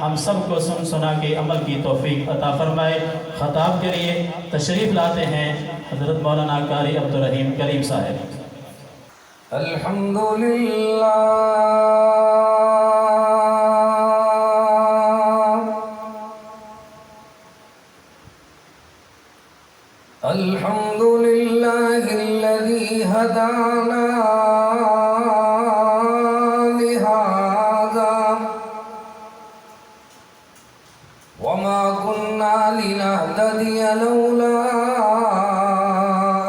ہم سب کو سن سنا کے عمل کی توفیق عطا فرمائے۔ خطاب کے لیے تشریف لاتے ہیں حضرت مولانا قاری عبدالرحیم کریم صاحب۔ الحمدللہ الحمدللہ الذی ہدانا لہذا وما كنا لنهتدي لولا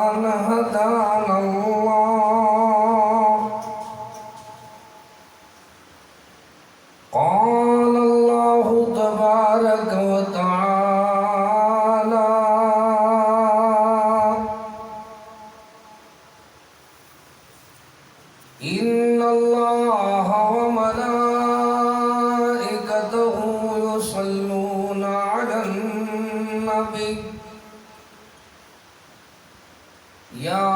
أن هدانا الله قال الله تبارك وتعالى إن الله وملائكته يصلون على النبي يا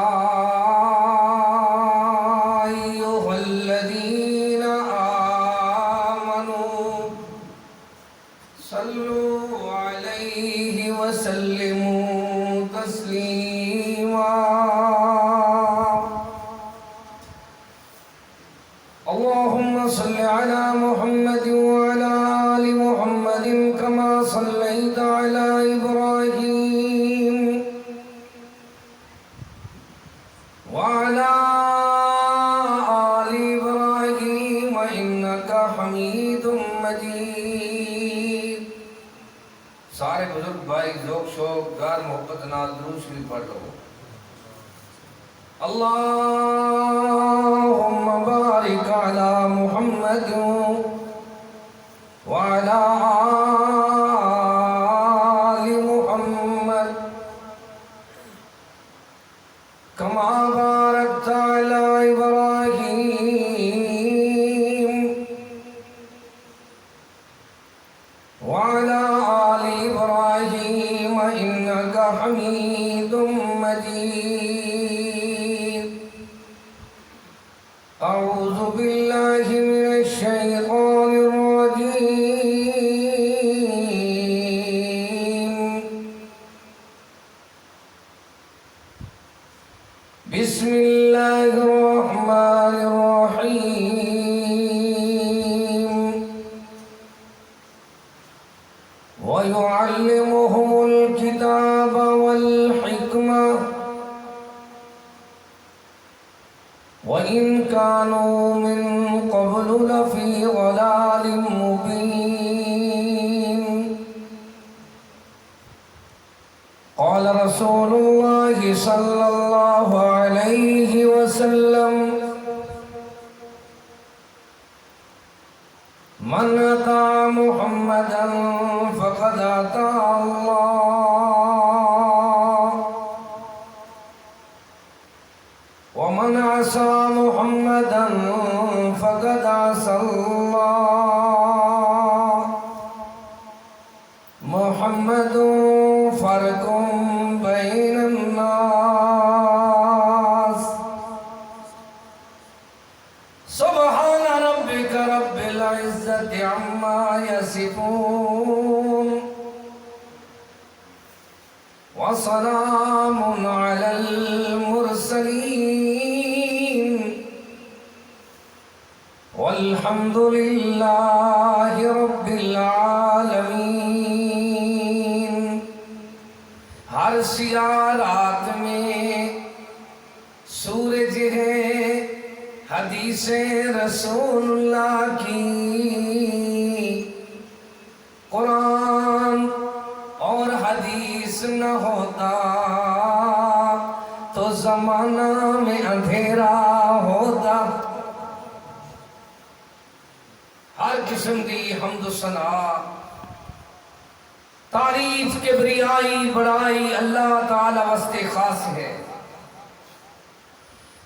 أيها الذين آمنوا صلوا عليه وسلموا تسليما اللهم صل على محمد وعلى آل محمد كما صليت على إبراهيم وعلى آل إبراهيم إنك حميد مجيد۔ سارے بزرگ بھائی ذوق شوق گار محبت نال درود شریف پڑھ لو۔ اللهم بارك على محمد وعلى آل محمد كما باركت على إبراهيم وعلى آل إبراهيم إنك حميد مجيد۔ أعوذ بالله من الشيطان الرجيم بسم الله الرحمن الرحيم ويعلمهم الكتاب والحكمة وإن كانوا من قبل لفي ضلال مبين۔ قال رسول الله صلى الله عليه وسلم من أطاع محمدا فقد أطاع الله ومن عصى محمدا فقد عصى الله۔ محمد فرق بين الناس۔ سبحان ربك رب العزة عما يصفون وسلام على المرسلين والحمد لله رب العالمين۔ ہر سیاہ رات میں سورج ہے حدیث رسول اللہ کی، قرآن اور حدیث نہ ہوتا تو زمانہ میں اندھیرا ہوتا۔ ہر قسم کی حمد و ثنا تعریف کبریائی بڑائی اللہ تعالی واسطے خاص ہے۔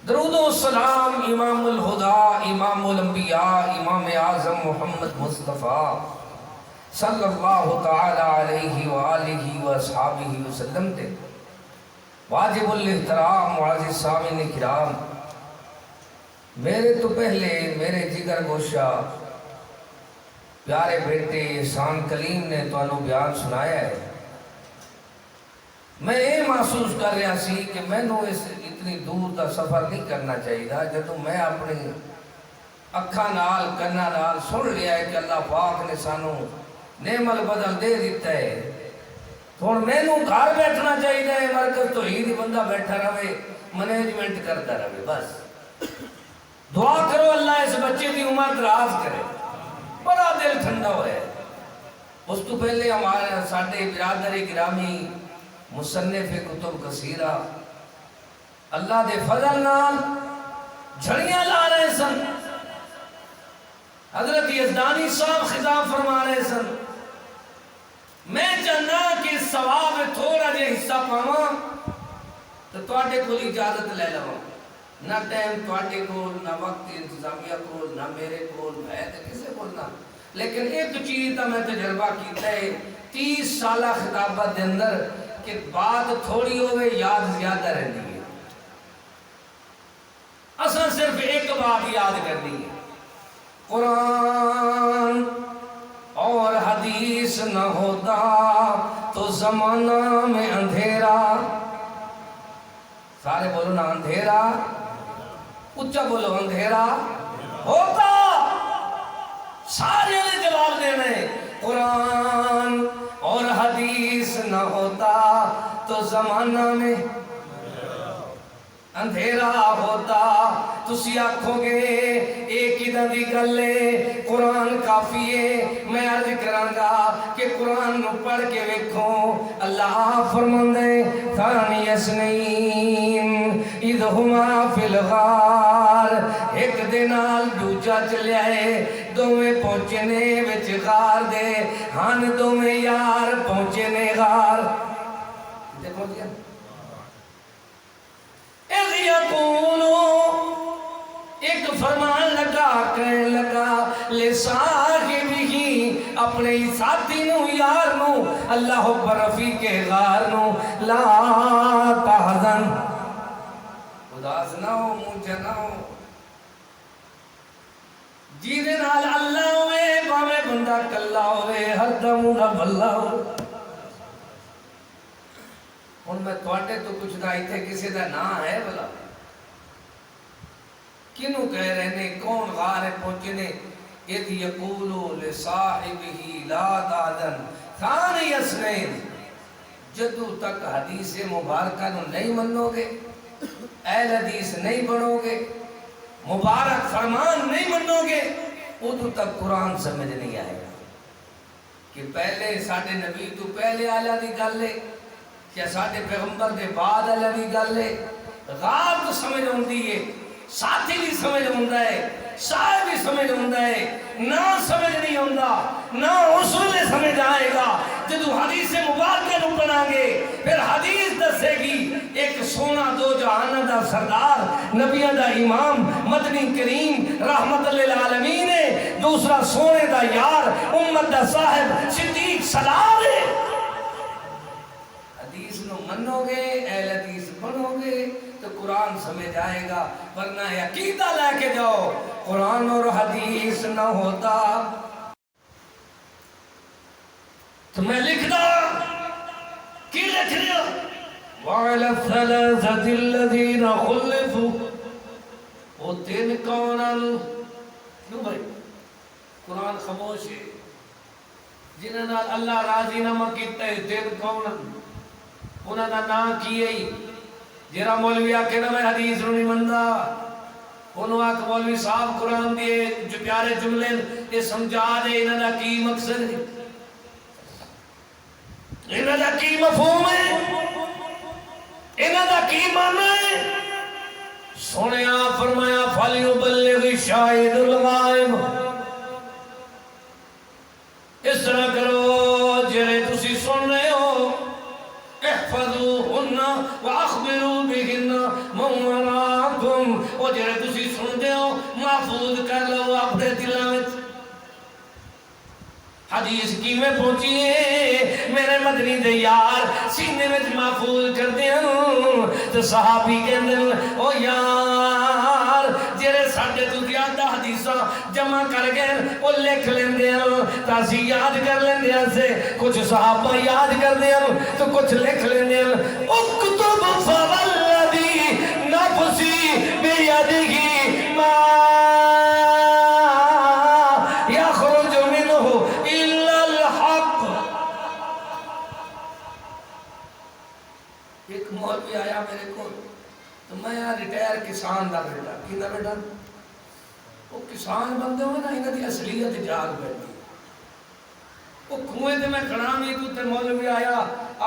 درود و سلام امام الہدا امام الانبیاء امام اعظم محمد مصطفیٰ صلی اللہ تعالی علیہ وآلہ وصحابہ وسلم تے۔ واجب الاحترام معزز سامعین کرام، میرے تو پہلے میرے جگر گوشہ پیارے بیٹے احسان کلیم نے تانوں بیان سنایا ہے. میں یہ محسوس کر رہا سی کہ مینوں اس اتنی دور کا سفر نہیں کرنا چاہیے جدوں میں اپنی اکھاں نال کناں نال سن لیا ہے کہ اللہ پاک نے سانوں نعم البدل دے دیتا ہے. ہن مینوں گھر بیٹھنا چاہیے، مرکز توحید ہی بندہ بیٹھا رہے، مینجمنٹ کرتا رہے. بس دعا کرو اللہ اس بچے کی عمر دراز کرے. بڑا دل ٹھنڈا ہوا ہے. اس تو پہلے ہمارے ساڈے برادر گرامی مصنف کتب کثیرہ اللہ دے فضل نال جھڑیاں لا رہے سن. حضرت یزدانی صاحب خطاب فرما رہے سن، میں چاہنا کہ ثواب تھوڑا جہا حصہ پاواں تو تواڈے کول اجازت لے لواں. نہ ٹائم تواڈے کول، نہ وقت انتظامیہ کول، نہ میرے کول، میں تے کسے کول نہ. لیکن ایک چیز دا میں تجربہ کیتا ہے 30 سالہ خطابت دے اندر کہ بات تھوڑی ہوئے یاد زیادہ رہتی ہے. اصل صرف ایک بات یاد کرنی ہے، قرآن اور حدیث نہ ہوتا تو زمانہ میں اندھیرا. سارے بولو نا، اندھیرا. اچھا بولو، اندھیرا ہوتا. سارے نے جواب دینے، قرآن اور حدیث نہ ہوتا تو زمانہ میں اندھیرا ہوتا. تسی آکھو گے ایک ہی دی گل ہے، قرآن کافی ہے. میں عرض کرانگا کہ قرآن نو پڑھ کے ویکھو. اللہ فرماندے ثانی اثنین اذ ہما فی الغار، ایک دے نال دوجا چلیا ہے، دوویں پہنچے نے وچ غار دے. ہن دوویں یار پہنچے نے غار. دیکھو جی ایک فرمان لگا کہنے لگا لصاحبہ، اپنے ساتھی نو یار نو، اللہ اکبر، رفیق غار نو، لا تحزن، اداس نہ ہو، منجھ نہ ہو. جیدے نال اللہ ہوئے باوے بندہ کلا ہوئے، ہر دم دا بھلا ہو. ہن میں تواڈے تو کچھ نہ ایتھے کسی دا نام ہے بھلا؟ کنوں کہہ رہے نے؟ کون غار پہنچے نے؟ اذ یقولو لصاحبہ لا تحزن ثانی اثنین. جدو تک حدیث مبارکہ نو نہیں منو گے، اہل حدیث نہیں بنو گے، مبارک فرمان نہیں منو گے، ادو تک قرآن سمجھ نہیں آئے گا. کہ پہلے ساڈے نبی تو پہلے آلہ دی گل ہے کیا ساڈے پیغمبر دے بعد آلہ دی گل ہے. غار تو سمجھ ہوندی ہے، ساتھی بھی سمجھ ہوندا ہے، صاحب بھی سمجھ ہوندا ہے. نہ سمجھ نہیں ہوندا، نہ اس ویلے سمجھ آئے گا جدو حدیث مبارکہ نو پڑھاں گے. پھر حدیث دسے گی ایک سونا دو جہان دا سردار، نبیوں دا امام، مدنی کریم رحمت للعالمین ہے. دوسرا سونے دا یار، امت دا صاحب، صدیق سلام ہے. حدیث نو منو گے، اہل حدیث بنو گے تو قرآن سمجھ آئے گا. ورنہ عقیدہ لے کے جاؤ قرآن اور حدیث نہ ہوتا. تو میں لکھ دا کی لکھ رہا وَعَلَى الثَّلَاثَةِ الَّذِينَ خُلِّفُوا. وہ تین کونن کیوں بھائی قرآن خاموش ہے، جنہاں نال اللہ راضی نامہ کیتا ہے. تین کونن انہاں دا نام کی ہے؟ جیرا مولوی آکے نا میں حدیث نو نہیں مندا، انہوں آکھ مولوی صاحب قرآن دیے جو پیارے جملے یہ سمجھا دے انہاں دا کی مقصد ہے، انہاں دا کی مفہوم ہے، انہاں دا کی معنی ہے. سنیا فرمایا فَلْيُبَلِّغِ الشَّاهِدُ الْغَائِبَ. اس طرح کرو جرے تسی سن رہے ہو، احفظوهن واخبروا بهن من وراءكم. او جڑے تسی سن دے ہو محفوظ کر لو اپنے دلاں وچ. حدیث کی میں پہنچی ہے میرے مدنی دے یار سینے وچ محفوظ کر دے ہوں. تو صحابی کہندے او یار جڑے ساڈے تو زیادہ حدیثاں جمع کر گئے وہ لکھ لیندے ہیں تاسی یاد کر لیندے ہیں سے کچھ صحابہ یاد کردے ہیں تو کچھ لکھ لیندے ہیں اکتب فوالذی نفسی بیدہ ما یخرج منہ الا الحق. ایک مولوی آیا میرے کو تو میں ریٹائر کسان دا بیٹا کی دا بیٹا وہ کسان بندے ہوئے نا انہاں دی اصلیت جاگ بیٹھی وہ کھوئے تے میں کھڑا میں تو تے مولوی آیا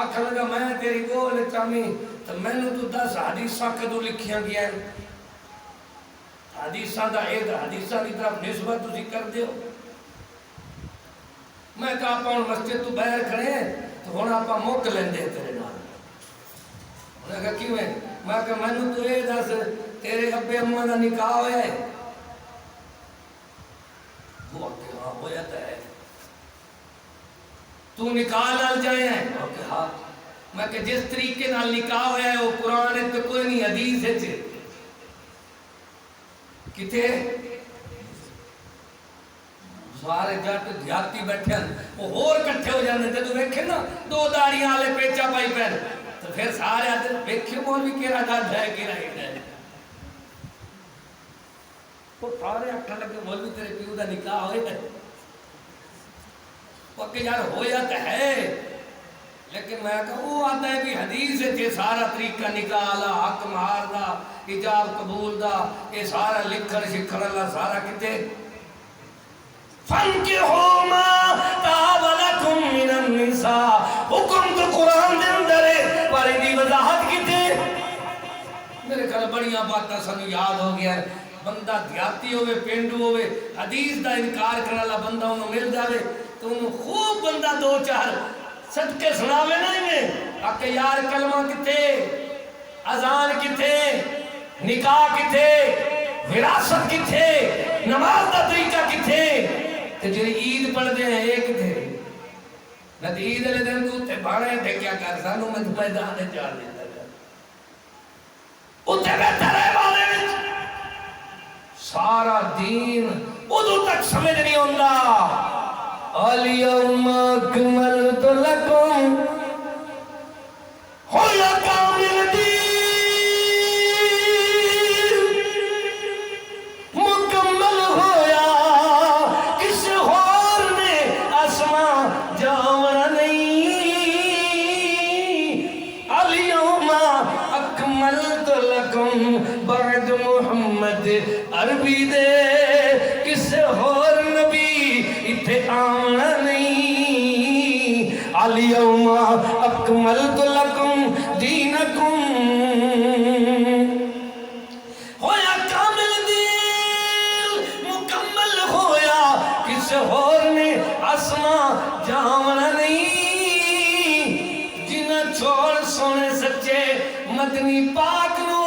آکھ لگا میں تیری گول چامی تو میں نے تو 10 حدیثاں کدو لکھیاں گیا ہے حدیثاں دا ایک حدیثاں کی طرف نسبت تسی کر دیو. میں کہا پاؤں مسجد تو باہر کھڑے ہیں تو ہونا آپ موک لیندے تیرے نال. انہوں نے کہا کیوں ہے؟ میں کہا میں نے تو یہ دس تیرے ابے اماں دا نکاح ہویا ہے. وہ کہ ہاں ہو جاتا ہے. تو نکاح نال جائے ہیں؟ وہ کہ ہاں. میں کہ جس طریقے نال نکاح ہویا ہے وہ قرآن ہے تو کوئی نہیں حدیث ہے چھے کتے سارے جٹ دیاتی بیٹھے ہیں وہ اور کٹھے ہو جانے تھے تو دیکھیں نا 2 داڑیاں آلے پیچا پائی پہن تو پھر سارے آتے دیکھیں مولوی کیرا گاڑ ہے کیرا ہے وہ سارے اکھا لگے مولوی تیرے پیو دا نکاح ہوئے ہے وہ کہ یار ہو جاتا ہے لیکن میں کہا وہ آتا ہے کہ حدیث ہے سارا طریقہ نکالا حق مہار دا اجاب قبول دا یہ سارا لکھر شکھر اللہ سارا کتے فَانْكِحُوا مَا طَابَ لَكُم مِّنَ النِّسَاءِ حکم تو قرآن دے اندر ہے پر دی وضاحت کتے میرے کل بڑیاں باتاں سنو یاد ہو گیا ہے. بندہ دیاتی ہوئے پینڈو ہوئے حدیث دا انکار کرنے والا بندہ انہوں مل جاوے تو انہوں خوب بندہ 2-4 صدقے سناوے نہیں میں آکے یار کلمہ کتے اذان کتے نکاح کتے وراثت کتے نماز دا طریقہ کتے تو جنہیں عید پڑھ دے ہیں ایک تھے نہ تو عید علیہ دن تو تے بھاڑے تھے کیا کر سانو میں تو میدان جان دیتا گا اتنے بہتر ہے والے وچ سارا دین ادھو تک سمجھ نہیں ہوندہ اليوم اکملت لکم ہویا کامل دین مکمل ہویا کس اور نے اسماء جاورا نہیں اليوم اکملت لکم بعد محمد عربی دے کس اور نبی اتھے آمنا نہیں اليوم اکملت لکم دینکم ہویا کامل دین مکمل ہویا کس اور نے اسماء جامنا نہیں جنہ چھوڑ سونے سچے مدنی پاک نو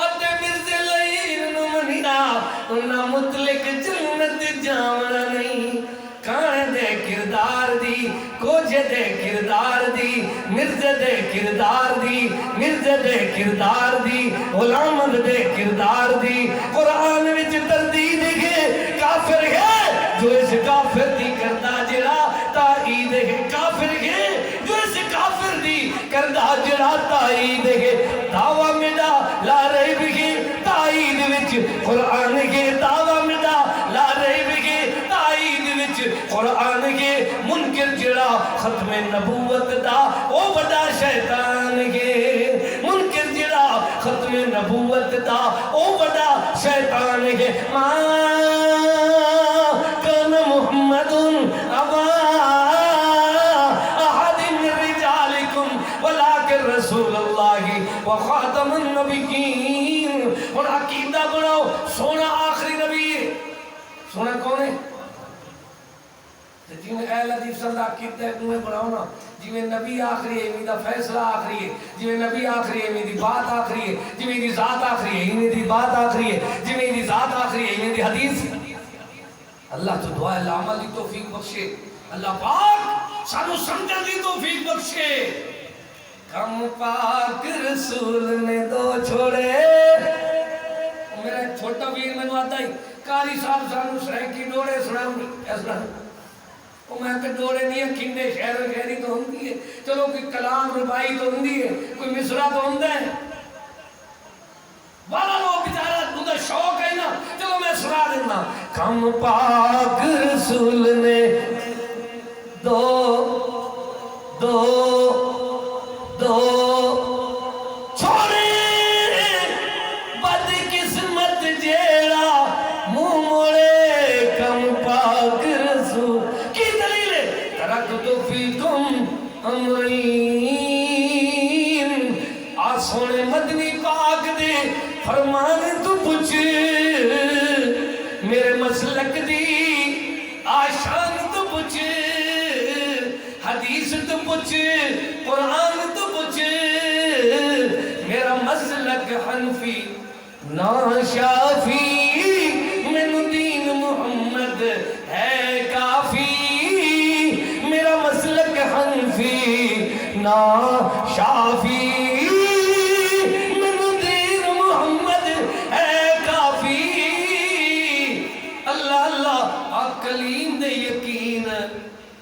اتے مرزے لئیر نو منیا انہ مطلق جنت جامنا نہیں کھانے دے کردار دی کوجے دے کردار دی مرزے دے کردار دی مرزے دے کردار دی غلامت دے کردار دی قرآن وچ تردید ہے کافر ہے جو اس کافر دی کردہ جڑا تائید ہے کافر ہے جو اس کافر دی کردہ جڑا تائید ہے دعویٰ مڈا لا رہی بھی تائید وچ قرآن کے دعویٰ مڈا لا رہی بھی تائید وچ قرآن کے منکر جڑا ختم نبوت دا او بڑا شیطان کے منکر جڑا ختم نبوت دا او بڑا شیطان کے ما کان محمد ابا احد من رجالکم ولکن رسول اللہ وخاتم النبیین. اور عقیدہ بناؤ سونا آخری نبی ہے. سونا کون ہے؟ جی میں اہل حدیث صلی اللہ عقیدہ ہے بناؤ نا جی میں نبی آخری ہے میرا فیصلہ آخری ہے جی میں نبی آخری ہے میری بات آخری ہے جی میری ذات آخری ہے میری بات آخری ہے جی میری ذات آخری ہے میری حدیث. اللہ تو دعا ہے عمل دی توفیق بخشے. اللہ پاک سانو سمجھن دی توفیق بخشے. کم پاک رسول نے 2 چھوڑے میرا چھوٹا ویر میں آتا ہی قاری صاحب سانو سرائکی ڈوڑے سناؤں ایسا وہ میں کہ ڈوڑے نہیں ہیں کھنڈے شہر و شہری تو ہوں ہے چلو کوئی کلام ربائی تو ہوں ہے کوئی مصرہ تو ہوں ہے والا لوگ بیچارہ مجھے شوق ہے نا چلو میں سنا دینا کم پاک رسول نے دو چھوڑے بد قسمت جیڑا منہ موڑے کم پاک رسول کی دلیل ہے ترکت فیکم امرین آسونے مدنی پاک دے فرمان تو پوچھ میرے مسلک دی آشان تو پوچھ حدیث تو پوچھ قرآن تو پوچھ میرا مسلک حنفی نا شافی من دین محمد ہے کافی میرا مسلک حنفی نا شافی کلیم دے یقین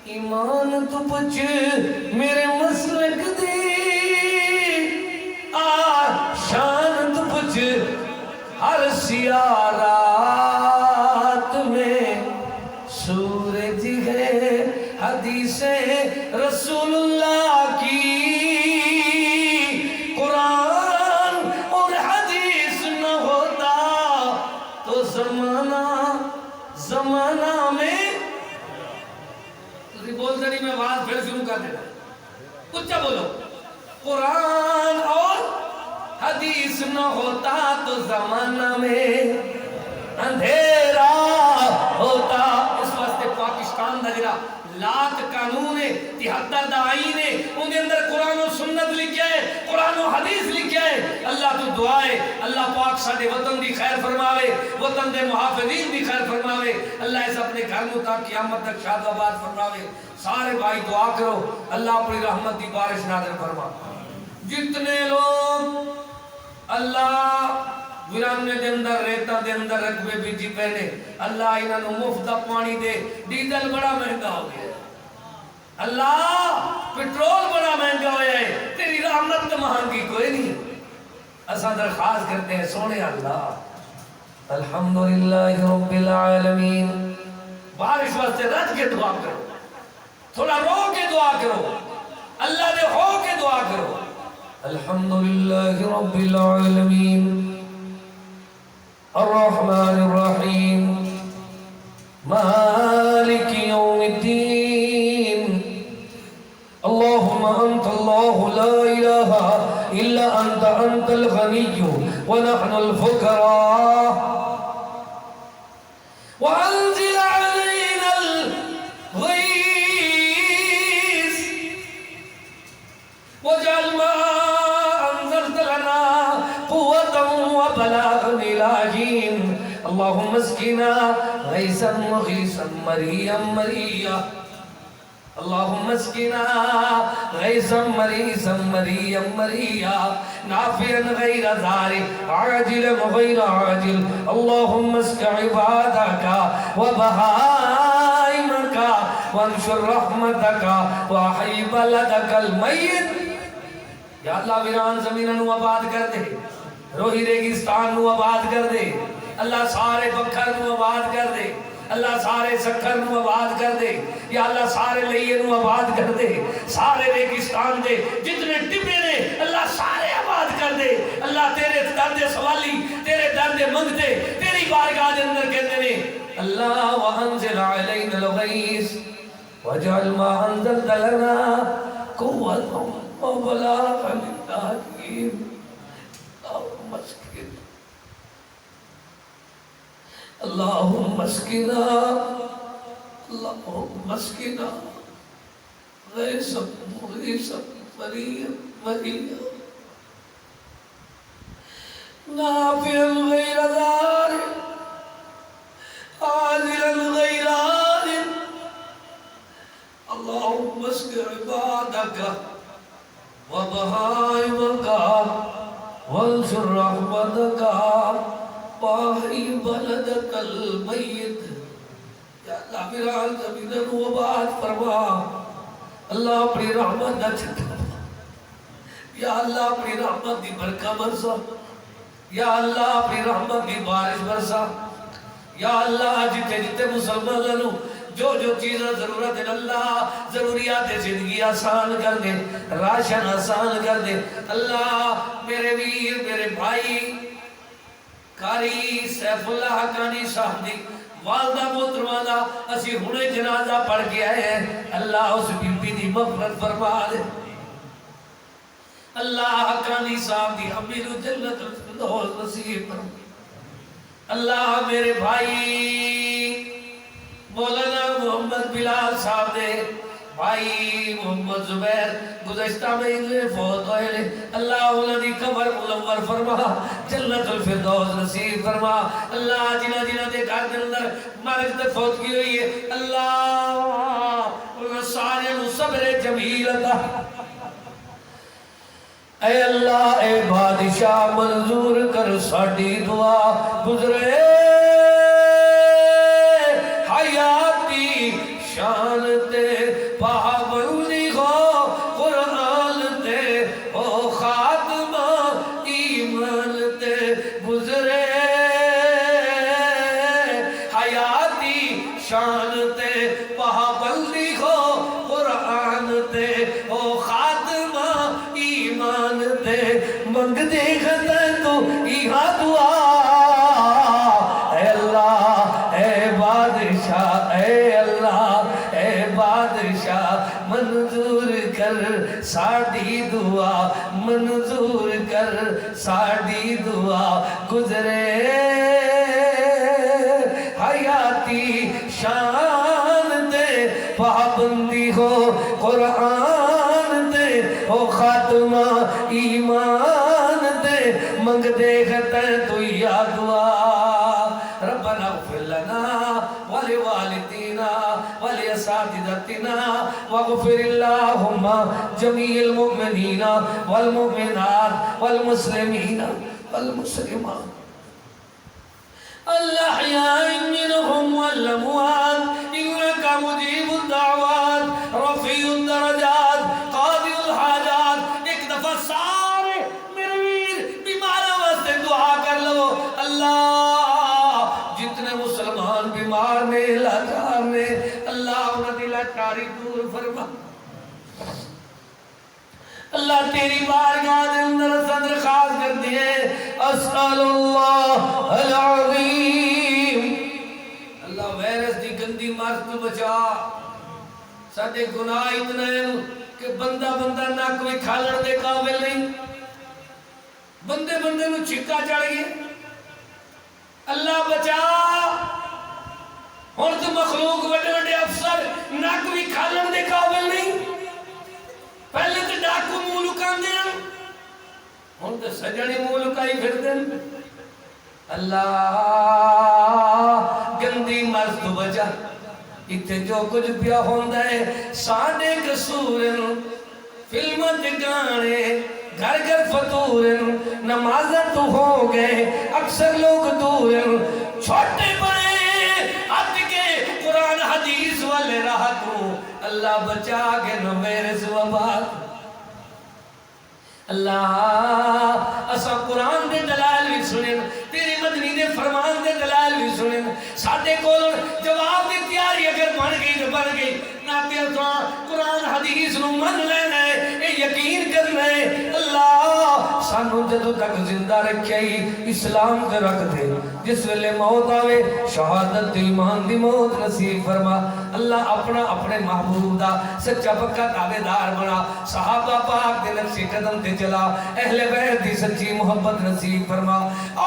ایمان تو پچھ میرے مسلک دی شان تو پچھ ہر سیارات میں سورج ہے حدیث رسول اللہ کی قرآن اور حدیث نہ ہوتا تو زمانہ میں تسی بولتے نہیں میں آواز پھر شروع کر دیتا کچھ بولو قرآن اور حدیث نہ ہوتا تو زمانہ میں اندھیرا ہوتا اس واسطے پاکستان دا جڑا لاک قانون ہے 73 دا آئین ہے ان دے اندر قرآن و سنت لکھیا ہے قرآن و حدیث لکھیا ہے اللہ تو دعا ہے اللہ پاک ساڑے وطن دی خیر فرماوے وطن دے محافظین دی خیر فرماوے اللہ اس اپنے گھر میں تا قیامت تک شاد آباد فرماوے سارے بھائی دعا کرو اللہ اپنی رحمت دی بارش نازل فرما جتنے لوگ اللہ ویرانے دے اندر ریتا دے اندر رقبے بیجی پہنے اللہ انہوں مفت پانی دے ڈیزل بڑا مہنگا ہو گیا اللہ پیٹرول بڑا مہنگا ہو گیا ہے تیری رحمت تو مہنگی کوئی نہیں اساں درخواست کرتے ہیں سونے اللہ الحمدللہ رب العالمین بارش واسطے رج کے دعا کرو تھوڑا رو کے دعا کرو اللہ دے ہو کے دعا کرو الحمدللہ رب العالمین الرحمن الرحیم مالک یوم الدین اللہم انت اللہ لا الہ الا انت انت الغنی ونحن الفقراء وانزل علينا الغيث واجعل ما انزلت لنا قوة وبلاغا إلى حين اللهم اسقنا غيثا مغيثا مريا مريا اللهم اسقنا غيثا مريثا مريا مريا نافعا غير ضار عاجلا غير عاجل اللهم اسق عبادك وبهائمك وانشر رحمتك واحي بلدك الميت یا اللہ ویران زمینہ نو آباد کر دے روہی ریگستان نو آباد کر دے اللہ سارے بکھر نو آباد کر دے اللہ سارے سکھر نو آباد کر دے یا اللہ سارے لئیے نو آباد کر دے سارے ریگستان دے جتنے ٹپے نے اللہ سارے آباد کر دے اللہ تیرے درد سوالی تیرے درد منگتے تیری بارگاہ دے اندر کہتے نے اللہ وانزل علینا الغیث وجعل ما انزلت لنا قوة وبلاغا للحكيم اللهم اسقنا اللهم اسقنا اللهم اسقنا غيثا مغيثا مريا مريا نافعا غير ضار عاجلا غير عاجل اللهم اسق عبادك وبهائمك وانشر رحمتك باہی بلدک المیت، یا اللہ ویران زمینہ نو آباد فرما، اللہ اپنی رحمت نہ چھٹا، یا اللہ اپنی رحمت دی برکہ برسا، یا اللہ اپنی رحمت دی بارش برسا، یا اللہ جتے جتے مسلمانوں جو جو چیزیں ضرورت ہے اللہ ضروریات زندگی آسان کر دے، راشن آسان کر دے اللہ۔ میرے ویر میرے بھائی قاری سیف اللہ حقانی صاحب دی والدہ محترمہ دا اسی ہونے جنازہ پڑھ کے آئے ہیں، اللہ اس بی بی دی مغفرت فرما دے، اللہ حقانی صاحب دی امیر جنت الفردوس نصیب فرما۔ اللہ میرے بھائی مولانا محمد بلال صاحب دے بھائی محمد زبیر گزشتہ میں انہیں فوت ہوئے، اللہ انہوں نے قبر منور فرما، جنت الفردوس نصیب فرما۔ اللہ جنہ جنہ دے گھر کے اندر مرگ تے فوت کی ہوئی ہے اللہ انہوں سارے صبر جمیل عطا، اے اللہ اے بادشاہ منظور کر ساڑی دعا، گزرے حیاتی شان تے پابندی ہو قرآن تے او خاتمہ ایمان تے، گزرے حیاتی شان تے پابندی ہو قرآن تے او خاتمہ ایمان تے، منگ دے خطہ تو ایہا دعا، اے اللہ اے بادشاہ اے اللہ اے بادشاہ منظور کر ساڑی دعا، منظور کر ساڑی دعا، گزرے حیاتی شان دے پابندی ہو قرآن دے او خاتمہ ایمان دے، منگ دے خطہ تو یا دعا، ربنا اغفر لنا ولوالدينا ولأساتذتنا واغفر اللهم جميع المؤمنين والمؤمنات والمسلمين والمسلمات الأحياء منهم والأموات إنك مجيب الدعوات رفيع الدرجات قاضي الحاجات۔ ایک دفعہ سارے میرے ویر بیماروں واسطے دعا کر لو، اللہ جتنے مسلمان بیمار نے لاچار نے اللہ انہاں دی لاچاری دور فرما، اللہ تیری بارگاہ دے اندر درخواست کر دیے، اسأل اللہ العظیم، اللہ ویرس دی گندی مرض تو بچا، ساڈے گناہ اتنے ہیں کہ بندہ نہ کوئی کھالن دے قابل نہیں، بندے نو چھکا چڑھ گئے، اللہ بچا، ہن تو مخلوق وڈے وڈے افسر نہ کوئی کھالن دے قابل نہیں، پہلے تو ڈاکو منہ لکاندے ہیں، ہن تو سجنے منہ لکائی پھردے ہیں، اللہ گندی مرض تو بچا، اتنے جو کچھ پیا ہوندا ہے ساڈے قصور، فلماں تے گانے گھر گھر فطور، نمازاں تو ہو گئے اکثر لوگ دور، چھوٹے بڑے ہٹ کے قرآن حدیث والے راہ تو اللہ بچا کے نہ ویرس وبا، اللہ اسا قرآن دے دلائل بھی سنیں، تیری مدنی دے فرمان دے دلائل بھی سنیں، ساڈے کول جواب دی تیاری اگر بن گئی تو بن گئی، نہ پھر تو قرآن حدیث نو من لینا ہے، اے یقین کرنا ہے، اللہ سانو جدو تک زندہ رکھے اسلام تے رکھ دے، جس ویلے موت آوے شہادت ایمان دی موت نصیب فرما، اللہ اپنا اپنے محبوب دا سچا پکا تابعدار بنا، صحابہ پاک دے نقش قدم تے چلا، اہل بیت دی سچی محبت نصیب فرما،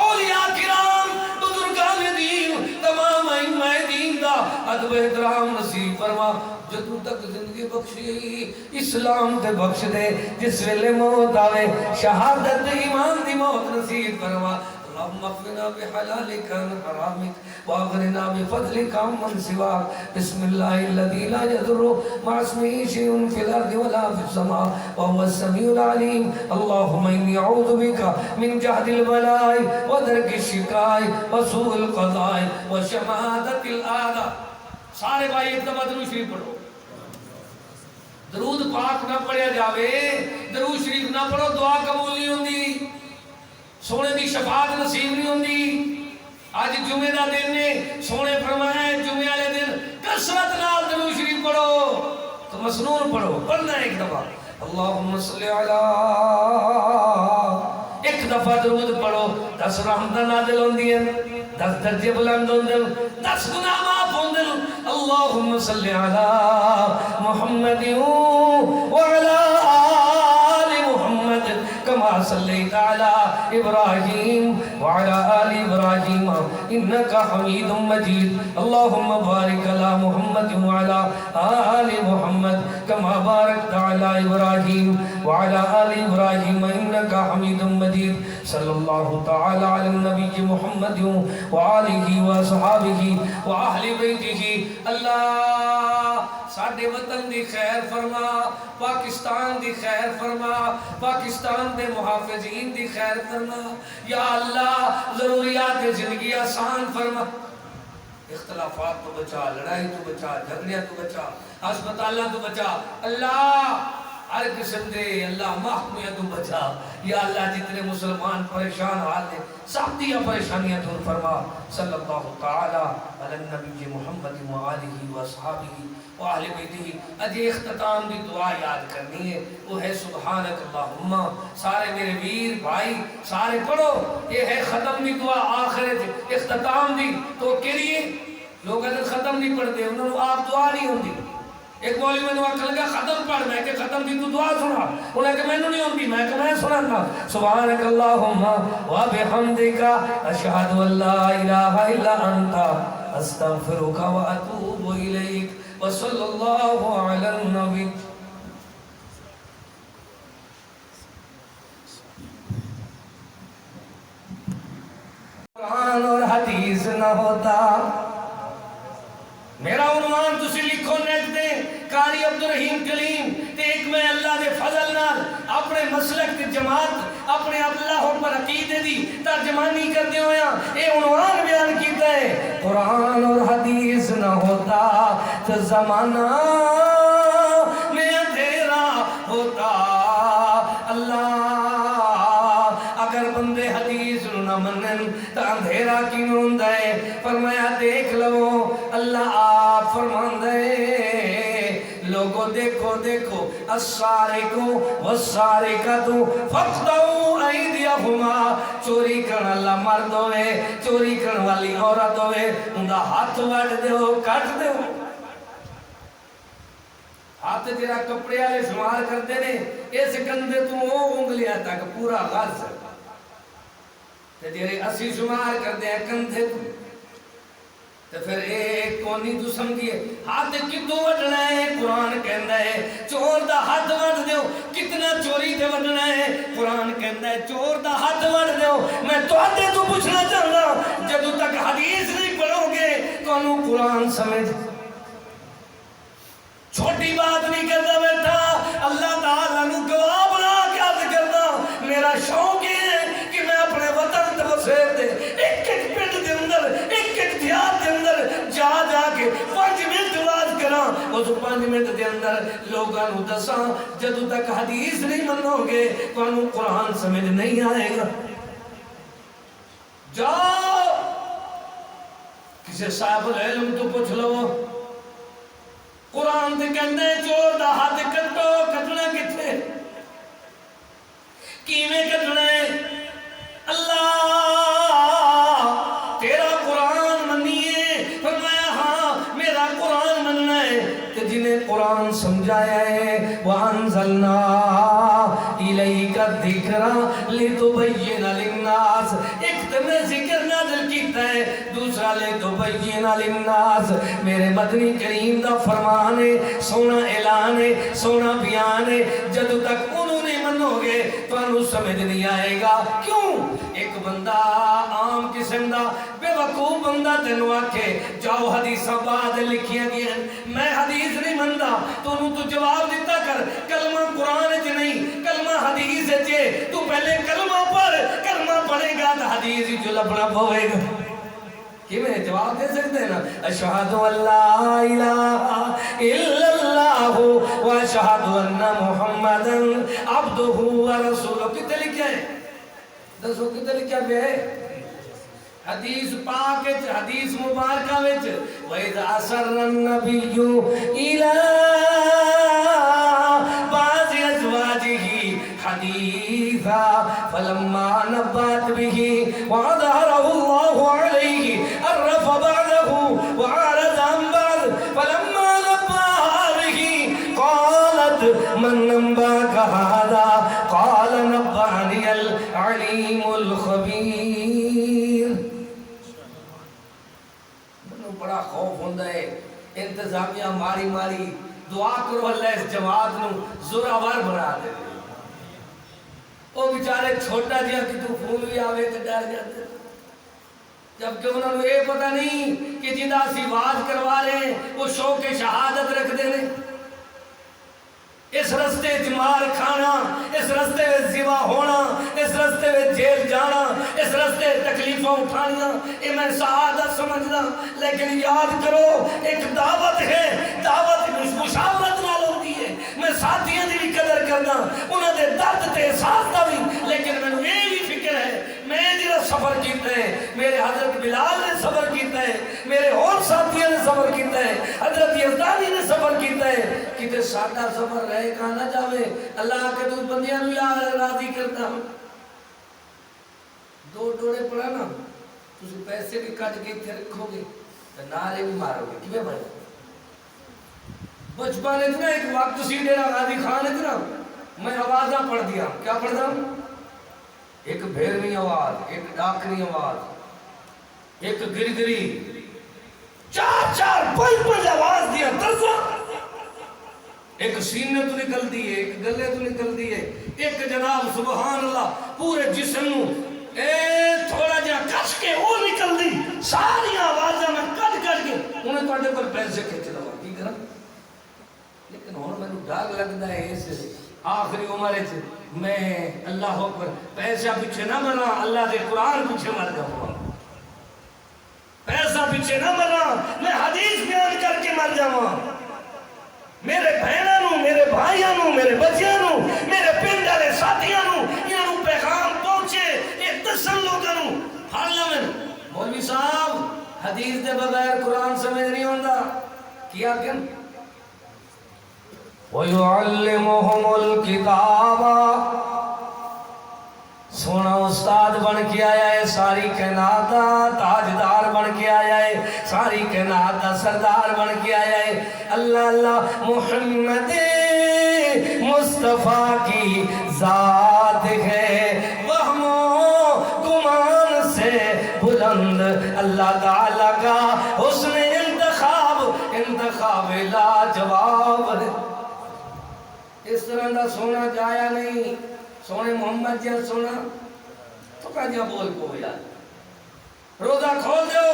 اولیاء کرام بزرگان دین تمام ائمہ دین دا ادب احترام نصیب فرما، جدو تک زندگی بخشی اسلام تے بخش دے، جس ویلے موت آوے شہادت ایمان دی موت نصیب فرما، اللهم اكفنا بحلالك عن حرامك واغننا بفضلك عمن سواك. بسم الله الذي لا يضر مع اسمه شيء في الارض ولا في السماء وهو السميع العليم. اللهم اني اعوذ بك من جهد البلاء ودرك الشقاء وسوء القضاء وشماتة الاعداء. سارے بھائی ایک دفعہ درود شریف پڑھو. درود پاک نہ پڑھیا جاوے، درود شریف نہ پڑھو، دعا قبول نہیں ہوندی، سونے دی شفاعت نصیب نہیں ہوندی. آج جمعے دا دن نے سونے فرمایا ہے جمعے والے دن کثرت نال درود شریف پڑھو. تو مسنون پڑھو، پڑھنا ہے ایک دفعہ. اللہم صلی علی، ایک دفعہ درود پڑھو، 10 رحمتاں نازل ہوندی ہیں، 10 درجے بلند ہوندے، 10 گناہ معاف ہوندے. اللہم صلی علی محمد وعلی آل محمد کما صلیت علی ابراہیم وعلی آل ابراہیم انکا حمید مجید. اللہم بارک علی محمد وعلی آل محمد کما بارکت علی ابراہیم وعلی آل ابراہیم انکا حمید مجید. صلی اللہ تعالی علی النبی محمد وآلہ وصحابہ وآہل بیتہ. اللہ ساڈے وطن دی خیر فرما، پاکستان دی خیر فرما، پاکستان دے محافظین دی خیر فرما. یا اللہ ضروریات زندگی آسان فرما. اختلافات تو بچا، لڑائی تو بچا، جھگڑیاں تو بچا، ہسپتالاں تو بچا. اللہ ہر قسم دے اللہ محکمیہ تو بچا. یا اللہ جتنے مسلمان پریشان حال ہیں سب دیا پریشانیاں دور فرما. صلی اللہ تعالی علی النبی محمد وآلہ وصحابہ وآل بیتہ. اج اختتام دی دعا یاد کرنی ہے، وہ ہے سبحانک اللہم. سارے میرے ویر بھائی سارے پڑھو، یہ ہے ختم دی دعا آخر اختتام دی. تو کہیے لوگ اگر ختم نہیں پڑھتے انہوں نے آپ دعا نہیں ہوندی. ایک مولوی میں نے آکھا لگا ختم پڑھ، میں کہ ختم دی تو دعا سنا، انہوں نے کہ میں نہیں ہوندی، میں کہ میں سنانا. سبحانک اللہم و بحمدک اشہد ان لا الہ الا انت استغفرک و اتوب الیک. وصلی اللہ علی النبی. قرآن اور حدیث نہ ہوتا. میرا عنوان تسی لکھو نیٹ دے قاری عبدالرحیم کلیم تے ایک میں اللہ دے فضل نال اپنے مسلک تے جماعت اپنے اللہ پر عقیدے دی ترجمانی کر دے ہویا اے عنوان بیان کیتا ہے. قرآن اور حدیث نہ ہوتا تو زمانہ میں اندھیرا ہوتا. اللہ اگر بندے حدیث نہ منن تو اندھیرا کیوں ہوندا ہے؟ فرمایا دیکھ لو اللہ آپ فرماندا ہے لوگوں دیکھو دیکھو السارقو والسارقاتو فقطعوا ایدیہما. چوری کرن والا مرد ہوئے، چوری کرن والی عورت ہوئے، اندا ہاتھ وڈ دیو، کٹ دیو. ہاتھ جرا کپڑے والے شمار کرتے نے اس کندھے تو وہ انگلیاں تک پورا غرض تے جڑے اسی شمار کرتے ہیں کندھے تو تے پھر ایک کونی تو سمجھیے ہاتھ کتوں وڈنا ہے. قرآن کہندا ہے چور دا ہاتھ وڈ دیو. کتنا چوری تے وڈنا ہے؟ قرآن کہندا ہے چور دا ہاتھ وڈ دیو. میں تواڈے تو پوچھنا چاہنا جدوں تک حدیث نہیں پڑھو گے تانوں قرآن سمجھ چھوٹی بات نہیں کرتا بیٹھا. اللہ تعالیٰ نو گواہ بنا کے عرض کرتا میرا شوق یہ ہے کہ میں اپنے وطن تے وسیل دے ایک ایک پنڈ دے اندر ایک ایک دیہات دے اندر جا جا کے 5 منٹ واز کراں. اس 5 منٹ دے اندر لوگاں نو دساں جدوں تک حدیث نہیں منو گے تانوں قرآن سمجھ نہیں آئے گا. جاؤ کسی صاحب العلم تو پوچھ لو قرآن تے کہندے چور دا ہاتھ کٹو. کٹنا کتنے کیویں کٹنا ہے؟ اللہ تیرا قرآن منیے. فرمایا ہاں میرا قرآن مننا ہے. تے جنہیں قرآن سمجھایا ہے وَأَنزَلْنَا إِلَيْكَ الذِّكْرَ لِتُبَيِّنَ لِلنَّاسِ. ایک تے میں ذکر نازل کیتا ہے، دوسرا لِتُبَيِّنَ لِلنَّاسِ. میرے مدنی کریم دا فرمان ہے، سونا اعلان ہے، سونا بیان ہے. جدوں تک انہوں نے منو سنو گے تو انہوں سمجھ نہیں آئے گا. کیوں؟ ایک بندہ عام قسم دا بے وقوف بندہ تینوں آکھے جاؤ حدیثاں بعد لکھیاں گیا میں حدیث نہیں مندا تو انہوں تو جواب دیتا کر کلمہ قرآن چ نہیں کلمہ حدیث چے تو پہلے کلمہ پڑھ کلمہ پڑھے گا تو حدیث ہی جو لبنا پوے گا. میں جواب دے سکتے ہیں نا اشہد ان لا الہ الا اللہ و اشہد ان محمدا عبدہ و رسولہ. کتے لکھا ہے؟ دسو کتے لکھا ہے؟ حدیث پاک حدیث مبارکہ وچ وَإِذْ أَسَرَّ النَّبِيُّ إِلَىٰ بَعْضِ أَزْوَاجِهِ حَدِيثًا فَلَمَّا نَبَّأَتْ بِهِ وَأَظْهَرَهُ اللَّهُ عَلَيْهِ عَرَّفَ بَعْضَهُ وَأَعْرَضَ عَن بَعْضٍ فَلَمَّا نَبَّأَهَا بِهِ قَالَتْ مَن نَّبَّأَكَ هَٰذَا قَالَ نَبَّأَنِيَ الْعَلِيمُ الْخَبِيرُ. بڑا خوف ہوندہ ہے انتظامیہ ماری ماری دعا کرو اللہ اس جماعت نو زوراور بنا دے. وہ بیچارے چھوٹا جہا کہ تو پھول بھی آوے تو ڈر جاتے جبکہ انہوں نے یہ پتہ نہیں کہ جنہاں سی آواز کروا رہے ہیں وہ شوق شہادت رکھ دے نے. اس رستے جمار کھانا اس رستے میں زیوہ ہونا اس رستے میں جیل جانا اس رستے تکلیفوں اٹھانیاں یہ میں سعادت سمجھنا. لیکن یاد کرو ایک دعوت ہے دعوت مشاورت نال ہوتی ہے. میں ساتھیاں دی بھی قدر کرنا انہوں نے درد تے احساس دا بھی لیکن میں نے یہ بھی فکر ہے میں جڑا سفر کیتا ہے میرے حضرت بلال نے سفر کیتا ہے میرے اور ساتھیاں نے سفر کیتا ہے حضرت یزدانی نے سفر کیتا ہے کتے ساڈا سفر رہے کہاں نہ جاوے اللہ کے تو بندیاں نو یاد راضی کرتا ہوں. دو ڈوڑے پڑا نا تسی پیسے بھی کٹ کے اتنے رکھو گے تو نعرے بھی مارو گے کیویں بنے. بچپن اتنا ایک وقت سی ڈیرا غازی خان اتنا میں آوازاں پڑھ دیا کیا پڑھتا ہوں ایک بھیرنی آواز ایک ڈاکنی آواز ایک گرگری چار چار پانچ آواز دیا ترسا ایک سینے تو نکل دیئے ایک گلے تو نکل دیئے ایک جناب سبحان اللہ پورے جسم تھوڑا جہاں کش کے وہ نکل دی ساری آوازیں میں کٹ کٹ کے انہیں تو اڈے پر پیسے کھچ لگا کی کرا. لیکن ہوں میں ڈر لگتا ہے اس آخری عمر میں اللہ اکبر پیسہ پیچھے نہ مرا اللہ دے قرآن پیچھے مر جاؤں پیسہ پیچھے نہ مرا میں حدیث بیان کر کے مر جاؤں. میرے بہنوں نو میرے بھائیوں نو میرے بچیاں نو میرے پنڈ والے ساتھیاں نو انہاں نو پیغام پہنچے ایک دسن لوگاں نو پڑھ لویں مولوی صاحب حدیث دے بغیر قرآن سمجھ نہیں ہوندا کیا کہ وَيُعَلِّمُهُمُ الْكِتَابَ سونا استاد بن کے آیا ہے ساری کائنات دا تاجدار بن کے آیا ہے ساری کائنات دا سردار بن کے آیا ہے. اللہ اللہ محمد مصطفیٰ کی ذات ہے وہم و گمان سے بلند اللہ تعالیٰ کا حسن انتخاب لا جواب. اس طرح دا سونا جایا نہیں سونے محمد جہاں سونا تو کہا جہاں بول کو یار روزہ کھول دیو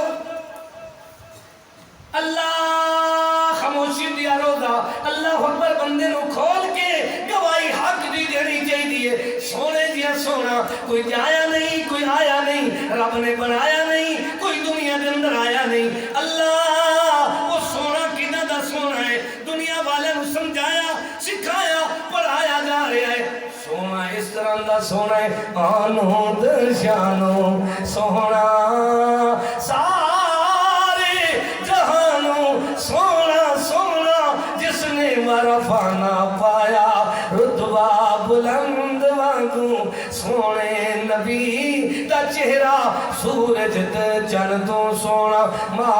اللہ خاموشی دیا روزہ اللہ اکبر بندے نو کھول کے گواہی حق دی دینی چاہیے. سونے جہاں سونا کوئی جایا نہیں کوئی آیا نہیں رب نے بنایا نہیں کوئی دنیا کے اندر آیا نہیں. اللہ وہ سونا کنہ دا سونا ہے دنیا والے نو سمجھایا سکھایا پڑھایا جا رہا ہے. سونا اس طرح دا سونا ہے آنو درشانو سونا سارے جہانو سونا سونا جس نے مرفانہ پایا رتبہ بلند وانگو سونے نبی دا چہرہ سورج چن تو سونا ما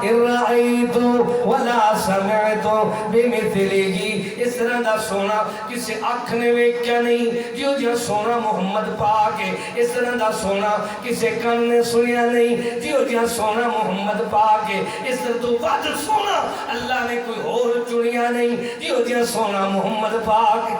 ارائیتو ولا سمعتو بمثلہی. اس طرح دا سونا کسی آنکھ نے ویکھیا نہیں جو جہاں سونا محمد پاک ہے. اس طرح دا سونا کسی کن نے سنیا نہیں جو جہاں سونا محمد پاک ہے. اس طرح تو بعد سونا اللہ نے کوئی اور چنیا نہیں جو جہاں سونا محمد پاک ہے.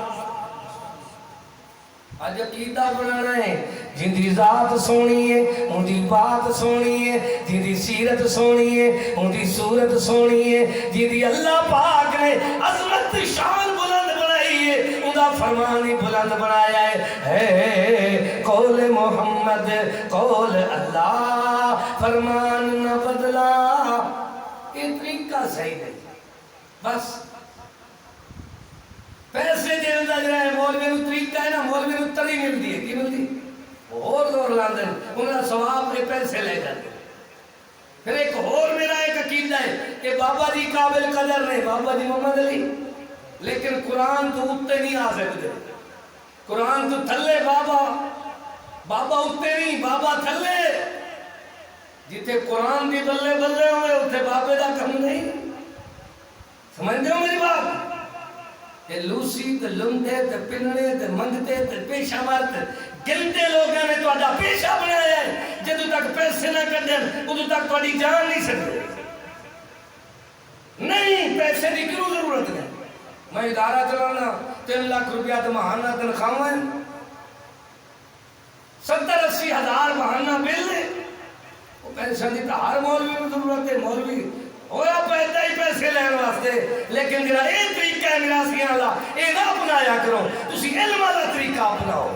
اج عقیدہ بنانا ہے جن دی ذات سونی ہے ان دی بات سونی ہے جن دی سیرت سونی ہے ان دی صورت سونی ہے جن دی اللہ پاک نے عظمت شان بلند بنائی ہے ان دا فرمان ہی بلند بنایا ہے قول محمد قول اللہ فرمان نہ بدلا. یہ طریقہ صحیح نہیں بس پیسے دینا جا ہے مولوی نو طریقہ ہے نا مولوی نو تری ملتی ہے کی ملتی اور زور لاندے انہاں ثواب دے پیسے لے جاتے. پھر ایک اور میرا ایک عقیدہ ہے کہ بابا جی قابل قدر نہیں بابا جی محمد علی لیکن قرآن تو اتے نہیں آ سکتے قرآن تو تھلے بابا بابا اتے نہیں بابا تھلے جتے قرآن دی بلے بلے ہوئے اتے بابے دا کم نہیں. سمجھتے ہو میری بات تے لوسی تے لندے تے پننے تے منگتے تے پیشہ مارتے گلتے لوگوں نے تو اڈا پیشہ بنایا ہے جدو تک پیسے نہ کردیں ادو تک تو اڈی جان نہیں سکتے. نہیں پیسے دی کیوں ضرورت ہے میں ادارہ چلانا 3 لاکھ روپیہ تو ماہانہ تنخواہ ہے 70-80 ہزار ماہانہ بل ہے وہ پیسہ دی تو ہر مولوی میں ضرورت ہے مولوی ہویا پیدا ہی پیسے لین واسطے لیکن میرا ایک طریقہ ہے میراسیاں اللہ اے نہ اپنایا کرو تسی علم والا طریقہ اپناؤ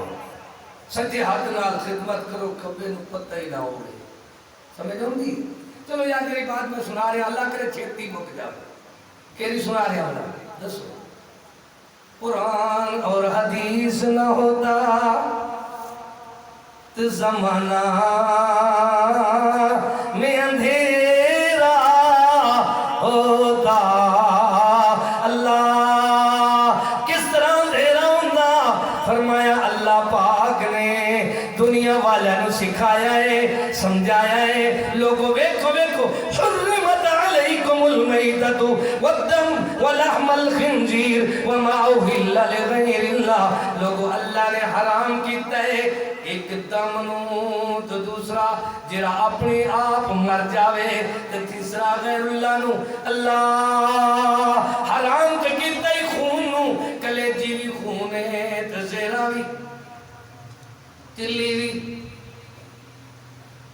سچے ہاتھ نال خدمت کرو کبے نو پتہ ہی نہ ہوئے سمجھ ہوندی. چلو یار میری بات میں سنا رہا اللہ کرے چھتی مک جا کیری سنا رہا اللہ دسو. قرآن اور حدیث نہ ہوتا تو زمانہ میں اندھیرا ہوتا. اللہ کس طرح اندھیرا ہوتا فرمایا اللہ پاک نے دنیا والے نو سکھایا ہے سمجھایا ہے. لوگوں ویکھو ویکھو حرمت علیکم المیتۃ والدم ولحم الخنزیر وما اہل لغیر اللہ. لوگوں اللہ نے حرام کیتا ہے ایک دم نو تو دوسرا جرا اپنے آپ مر جاوے تو تیسرا غیر اللہ نو. اللہ حرام تو کیتا ہی خون نو کلیجی بھی خون ہے تو زیرہ بھی چلی بھی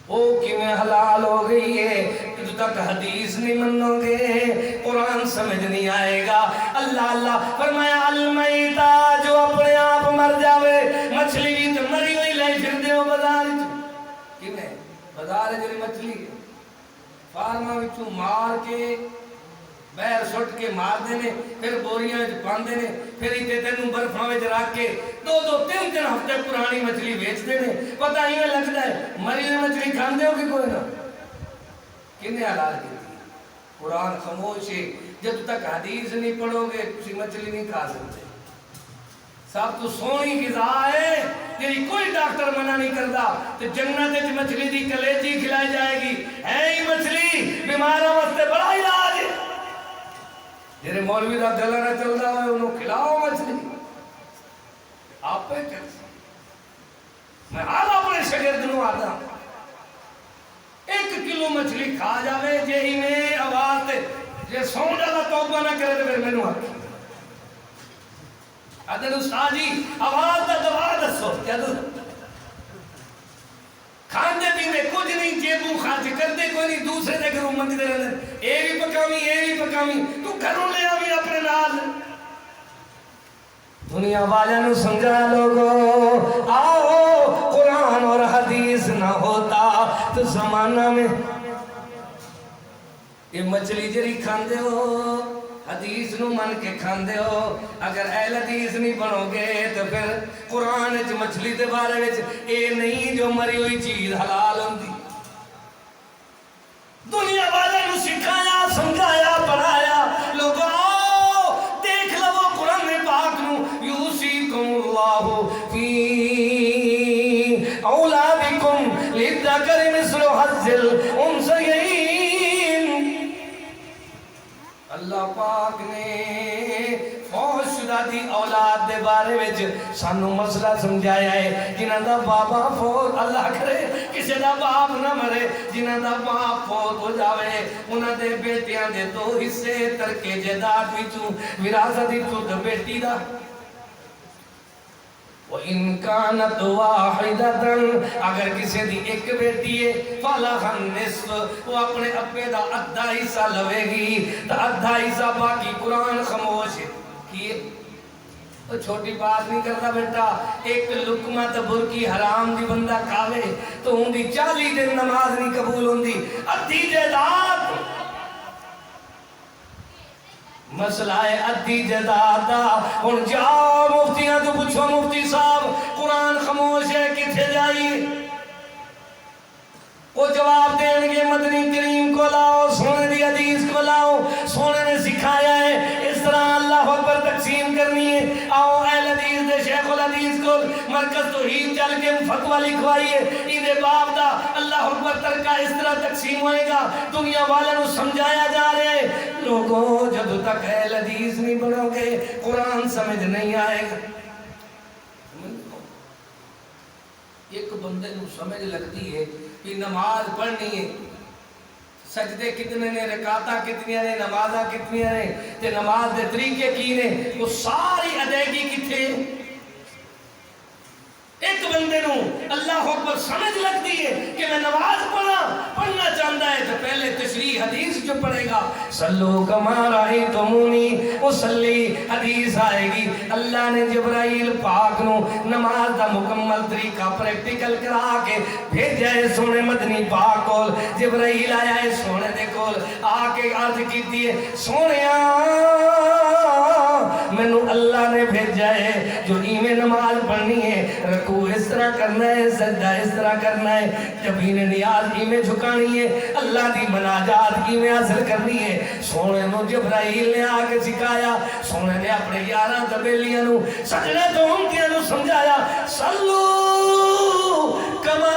وہ کیویں حلال ہو گئی ہے جب تک حدیث نہیں منو گے قرآن سمجھ نہیں آئے گا. اللہ اللہ فرمایا المیتہ جو اپنے آپ مر جاوے مچھلی بھی تو مری ہوئی لے پھر دے ہو بازار کنے بازار جڑی مچھلی ہے فارما وچوں مار کے بیر سٹ کے مار دینے پھر بوریاں وچ پاندے نے پھر ایتھے تینوں برفاں وچ رکھ کے 2-3 ہفتے پرانی مچھلی بیچ دینے پتہ ہی نہیں لگتا ہے مری ہوئی مچھلی کھاندے ہو کہ کوئی نہ کنے حلال کی قرآن خاموش ہے. جب تک حدیث نہیں پڑھو گے کسی مچھلی نہیں کھا سکتے. سب تو سونی غذا ہے تیری کوئی ڈاکٹر منع نہیں کرتا تو جنت وچ مچھلی دی کلیجی کھلائی جائے گی ہے ہی مچھلی بیماروں واسطے بڑا علاج ہے. جیرے مولوی دا گلا نہ چلتا ہوئے انہوں کھلاؤ مچھلی آپ پہ کر میں ہر اپنے شگرد نو آتا 1 کلو مچھلی کھا جاوے جے ہی میں آواز تے جے سون ڈالا توبہ نہ کرے تو پھر میں نو آتی آدھے استاد جی آواز دا دعا دسو کیا دو کھاندے پیندے کچھ نہیں جیبوں خرچ کرتے کوئی نہیں دوسرے دے گھروں منگتے رہتے اے بھی پکاویں تو گھروں لے آویں اپنے نال. دنیا والوں نے سمجھا لوگو آؤ قرآن اور حدیث نہ ہوتا تو زمانہ میں یہ مچھلی جری کھاندے ہو حدیث نو من کے کھاندے ہو اگر اہل حدیث نہیں بنو گے تو پھر قرآن وچ مچھلی دے بارے وچ اے نہیں جو مری ہوئی چیز حلال ہوندی. دنیا والے نو سکھایا سمجھایا پڑھایا لوگ آؤ دیکھ لو قرآن پاک نو یوصیکم اللہ فی اولادکم للذکر مثل حظ الانثیین. اللہ پاک نے فوج شدہ دی اولاد دے بارے وچ سانو مسئلہ سمجھایا ہے. جنہاں دا بابا فوت اللہ کرے کسی دا باپ نہ مرے جنہاں دا باپ فوت ہو جاوے انہاں دے بیٹیاں دے 2 حصے ترکے جائیداد وچوں وراثت وچوں تے بیٹی دا وَإِن كَانَتْ وَاحِدَةً اگر کسی دی ایک بیٹی ہے فَلَهَا النِّصْفُ وہ اپنے ابے دا ادھا حصہ لوے گی تو ادھا حصہ باقی قرآن خاموش کیے تو چھوٹی بات نہیں کرتا بیٹا ایک لقمہ تو برکی حرام دی بندہ کھاوے تو ہوں دی 40 دن نماز نہیں قبول ہوں دی ادھی جائیداد مسئلہ ہے ادھی جائیداد دا ہن جاؤ مفتیاں تو پوچھو مفتی صاحب قرآن خاموش ہے کتھے جائیے وہ جواب دیں گے مدنی کریم کو لاؤ سونے دی حدیث کو لاؤ سونے نے سکھایا ہے اس طرح اللہ اکبر تقسیم کرنی ہے آؤ اہل حدیث دے شیخ الحدیث کو مرکز توحید چل کے فتوہ لکھوائیے ایدے باپ دا اللہ اکبر ترکہ اس طرح تقسیم ہوئے گا دنیا والے نو سمجھایا جا رہے ہیں لوگوں جب تک اہل حدیث نہیں بنو گے قرآن سمجھ نہیں آئے گا ایک بندے نو سمجھ لگتی ہے کہ نماز پڑھنی ہے سجدے کتنے نے رکعتاں کتنی نے نمازاں کتنی نے تے نماز دے طریقے کی نے وہ ساری ادائیگی کتھے ایک بندے نو اللہ اکبر سمجھ لگتی ہے کہ میں نماز پڑھنا چاہتا ہے تو پہلے تشریح حدیث جو پڑھے گا صلو کما رأیتمونی اصلی حدیث آئے گی اللہ نے جبرائیل پاک نو نماز دا مکمل طریقہ پریکٹیکل کرا کے بھیجا ہے سونے مدنی پاک کول جبرائیل آیا ہے سونے دے کول آ کے عرض کیتی ہے سونیا مینو اللہ نے بھیجا ہے جو ایویں نماز پڑھنی ہے رکوع اس طرح کرنا ہے سجدہ اس طرح کرنا ہے جبین نیاز ایویں جھکانی ہے اللہ دی مناجات ایویں حاصل کرنی ہے سونے نو جبرائیل نے آ کے سکھایا سونے نے اپنے یاراں تبیلیاں نو سجدے تو امتیاں نو سمجھایا صلو کما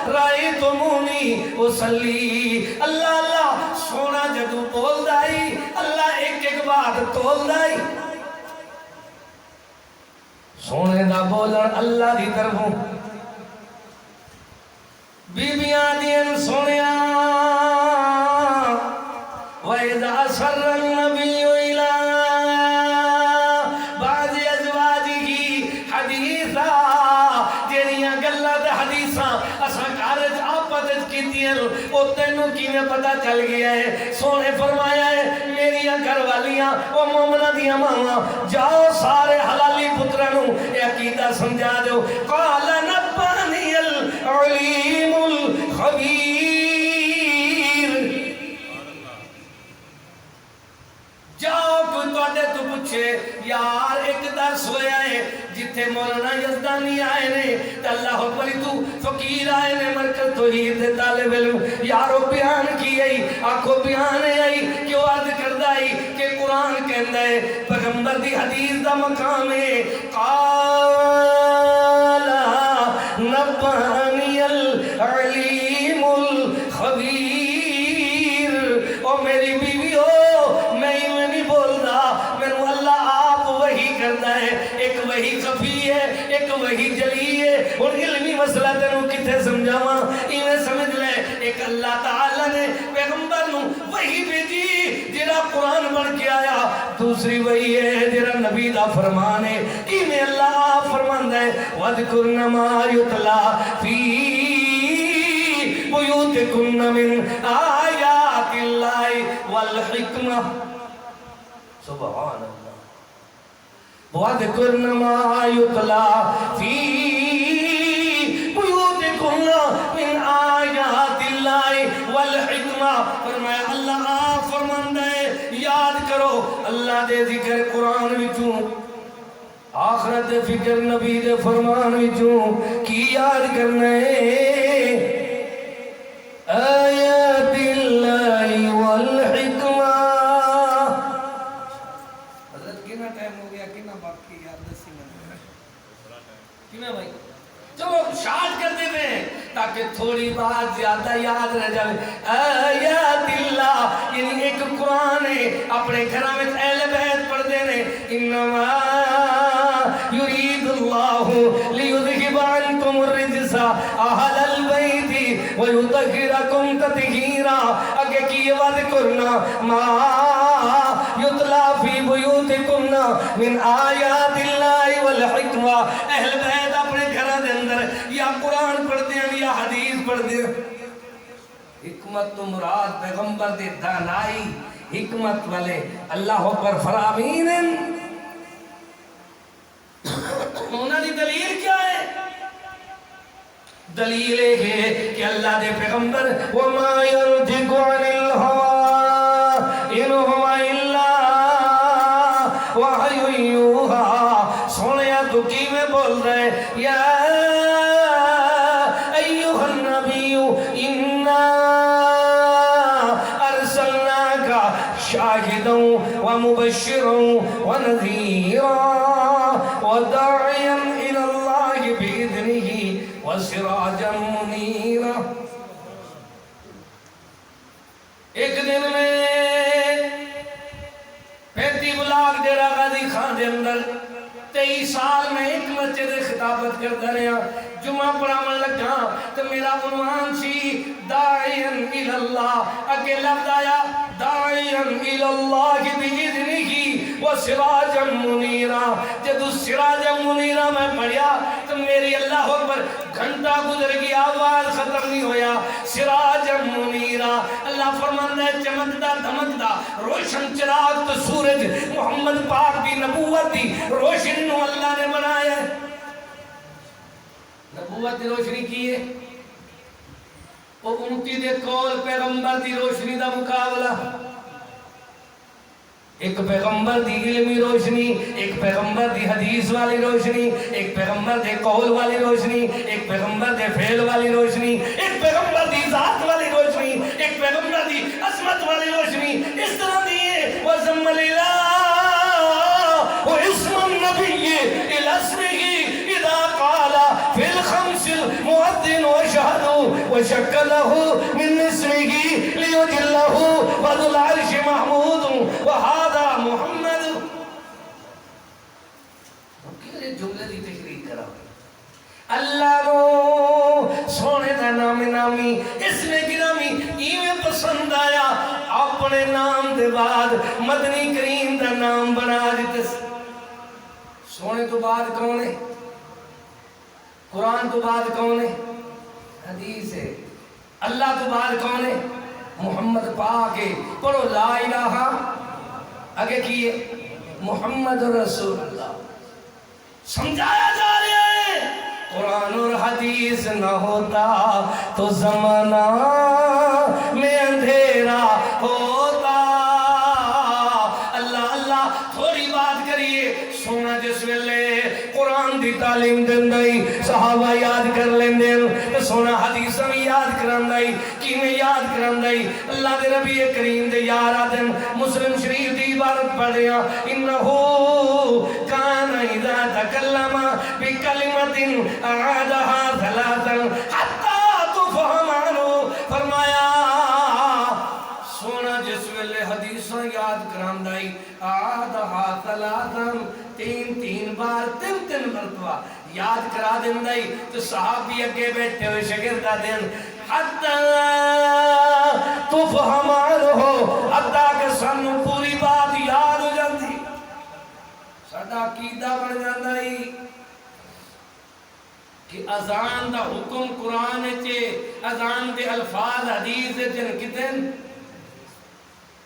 رأیتمونی اصلی اللہ اللہ سونا جدو بول دائی اللہ ایک ایک بات تول دائی سونے دا بولن اللہ دی طرفوں بیبیاں دین سونیاں وَإِذَا سَرَّ النَّبِيُّ إِلَىٰ بَعْضِ أَزْوَاجِهِ حَدِيثًا جیڑیاں گلاں تے حدیثاں اساں کارج آپس کیتیاں او تینوں کیویں پتہ چل گیا ہے سونے فرمایا ہے میریاں گھر والیاں او مومناں دیاں ماواں جاؤ سارے حلالی پتراں نو اے عقیدہ سمجھا دو قال نبانی العلیم الخبیر جاؤ کوئی توڑے تو پوچھے یار ایک درس ہویا ہے جتھے مولانا یزدانی آئے نے تو اللہ اکبر تو فقیر آئے نے مرکز توحید دے طالب علم یارو بیان کی آئی آنکھوں بیان آئی کیوں عرض کردہ آئی کہ قرآن کہندہ ہے پیغمبر دی حدیث دا مقام ہے قال نبانی العلیم الخبیر او میری بیوی ہو میں ہی نہیں بولتا میرے اللہ آپ وہی کرتا ہے ایک وہی خفی ہے ایک وہی جلی ہے اور علمی مسئلہ تینوں کتے سمجھاواں انہیں سمجھ لے ایک اللہ تعالیٰ نے پیغمبر نو وہی بھیجی جیرا قرآن بڑھ کے آیا دوسری وہی ہے جیرا نبی دا فرمان ہے انہیں اللہ آپ فرمان دے وَذْكُرْنَ مَا يُتْلَى فِي بُيُوتِكُنَّ مِنْ آيَاتِ اللَّهِ وَالْحِكْمَةِ سبحان اللہ وَذْكُرْنَ مَا يُتْلَى فِي بُيُوتِكُنَّ مِنْ آيَاتِ اللَّهِ وَالْحِكْمَةِ فرمایا اللہ آپ فرمان دے یاد کرو اللہ دے ذکر قرآن وچوں آخرت فکر نبی دے فرمان وچوں کی یاد کرنے آیات اللہ والحکمہ حضرت کنا ٹائم ہو گیا کنا باقی یاد دسی میں کنا بھائی چلو شارٹ کر دیتے ہیں تاکہ تھوڑی بات زیادہ یاد رہ جائے آیات اللہ یعنی ایک قرآن ہے اپنے گھرہ میں اہل بیت پڑھ دینے انما يريد الله ليذهب عنكم الرجس أهل البيت ويطهركم تطهيرا آگے کی وذکرنا ما يتلى في بيوتكم من آيات الله والحکمہ، اہل بیت اپنے گھروں دے اندر یا قرآن پڑھتے ہیں یا حدیث پڑھتے ہیں۔ حکمت تو مراد پیغمبر دے دانائی، حکمت والے اللہ اکبر فرامین ہیں۔ انہوں نے دلیل کیا ہے؟ دلیل ہے کہ اللہ دے پیغمبر وَمَا يَنْتِقُ عَنِ الْهَوَىٰ إِنْ هُوَ إِلَّا وَحْيٌ يُوحَىٰ۔ سونیا تو کی میں بول رہے یا ایوہ النبی اِنَّا أَرْسَلْنَاكَ شَاهِدًا وَمُبَشِّرًا وَنَذِيرًا وَدَاعِيًا إِلَى اللَّهِ بِإِذْنِهِ وَسِرَاجًا مُنِيرًا۔ ایک دن میں 35 بلاک ڈیرہ غازی خان دے اندر 23 سال میں ایک مسجد خطابت کرتا رہا، جمعہ پڑھاون لگا تو میرا عنوان سی داعیاً الی اللہ، اگے لفظ آیا داعیاً الی اللہ بِإِذْنِهِ وَسِرَاجًا مُنِيرًا۔ جب سراجًا مُنِيرًا میں پڑھیا تو میری اللہ اکبر گھنٹہ گزر گیا، آواز ختم نہیں ہویا۔ سراجًا مُنِيرًا، اللہ فرماندہ ہے چمکدا دھمکدا روشن چراغ تو سورج محمد پاک دی نبوت دی روشن نو اللہ نے بنایا ہے۔ نبوت دی روشنی کی ہے وہ امتی دے کول پیغمبر دی روشنی دا مقابلہ، ایک پیغمبر دی علمی روشنی، ایک پیغمبر دی حدیث والی روشنی، ایک پیغمبر دے قول والی روشنی، ایک پیغمبر دے فعل والی روشنی، ایک پیغمبر دی ذات والی روشنی، ایک پیغمبر دی عظمت والی روشنی۔ اس طرح دیئے وَزَمَّ الْإِلَهُ وَإِسْمَ النَّبِيِّ إِلَى اسْمِهِ إِذَا قَالَ فِي الْخَمْسِ الْمُؤَذِّنُ وَشَهَدُ وَشَكَّ لَهُ مِنْ اسْمِهِ لِيُجِلَّهُ وَذُو الْعَرْشِ مَحْمُودٌ وَهَذَا محمد۔ کیوں جملے دی تشریح کرا اللہ کو سونے دا نام نامی اس میں گرامی ایویں پسند آیا، اپنے نام دے بعد مدنی کریم دا نام بنا دیتے۔ سونے تو بعد کون ہے؟ قرآن تو بعد کون ہے؟ حدیث ہے۔ اللہ تو بعد کون ہے؟ محمد پاک ہے۔ پڑھو لا الہ، آگے کیے محمد رسول اللہ۔ سمجھایا جا رہا ہے قرآن اور حدیث نہ ہوتا تو زمانہ میں اندھیرا ہوتا۔ اللہ اللہ تھوڑی بات کریے، سونا جس ویلے قرآن دی تعلیم دندائی صحابہ یاد کر لیندین تو سونا حدیث میں یاد کراندائی، کی میں یاد کراندائی۔ اللہ دے نبی کریم دے یار آدم مسلم شریف دی عبارت پڑھیا انہو کان اذا تکلم بکلمت اعادها ثلاثا حتی تفہم عنہ۔ فرمایا سونا جس ویلے حدیثاں یاد کراندائی اعادها ثلاثا تین بار تین مرتبہ یاد کرا دیندائی تو صحابی اگے بیٹھے ہوئے شاگردہ دین حتی تفہم عنہ، حتی کہ سانو پوری بات یاد ہو جاتی، ساڈا عقیدہ بن جاندائی کہ اذان دا حکم قرآن چے، اذان دے الفاظ حدیث جن کتن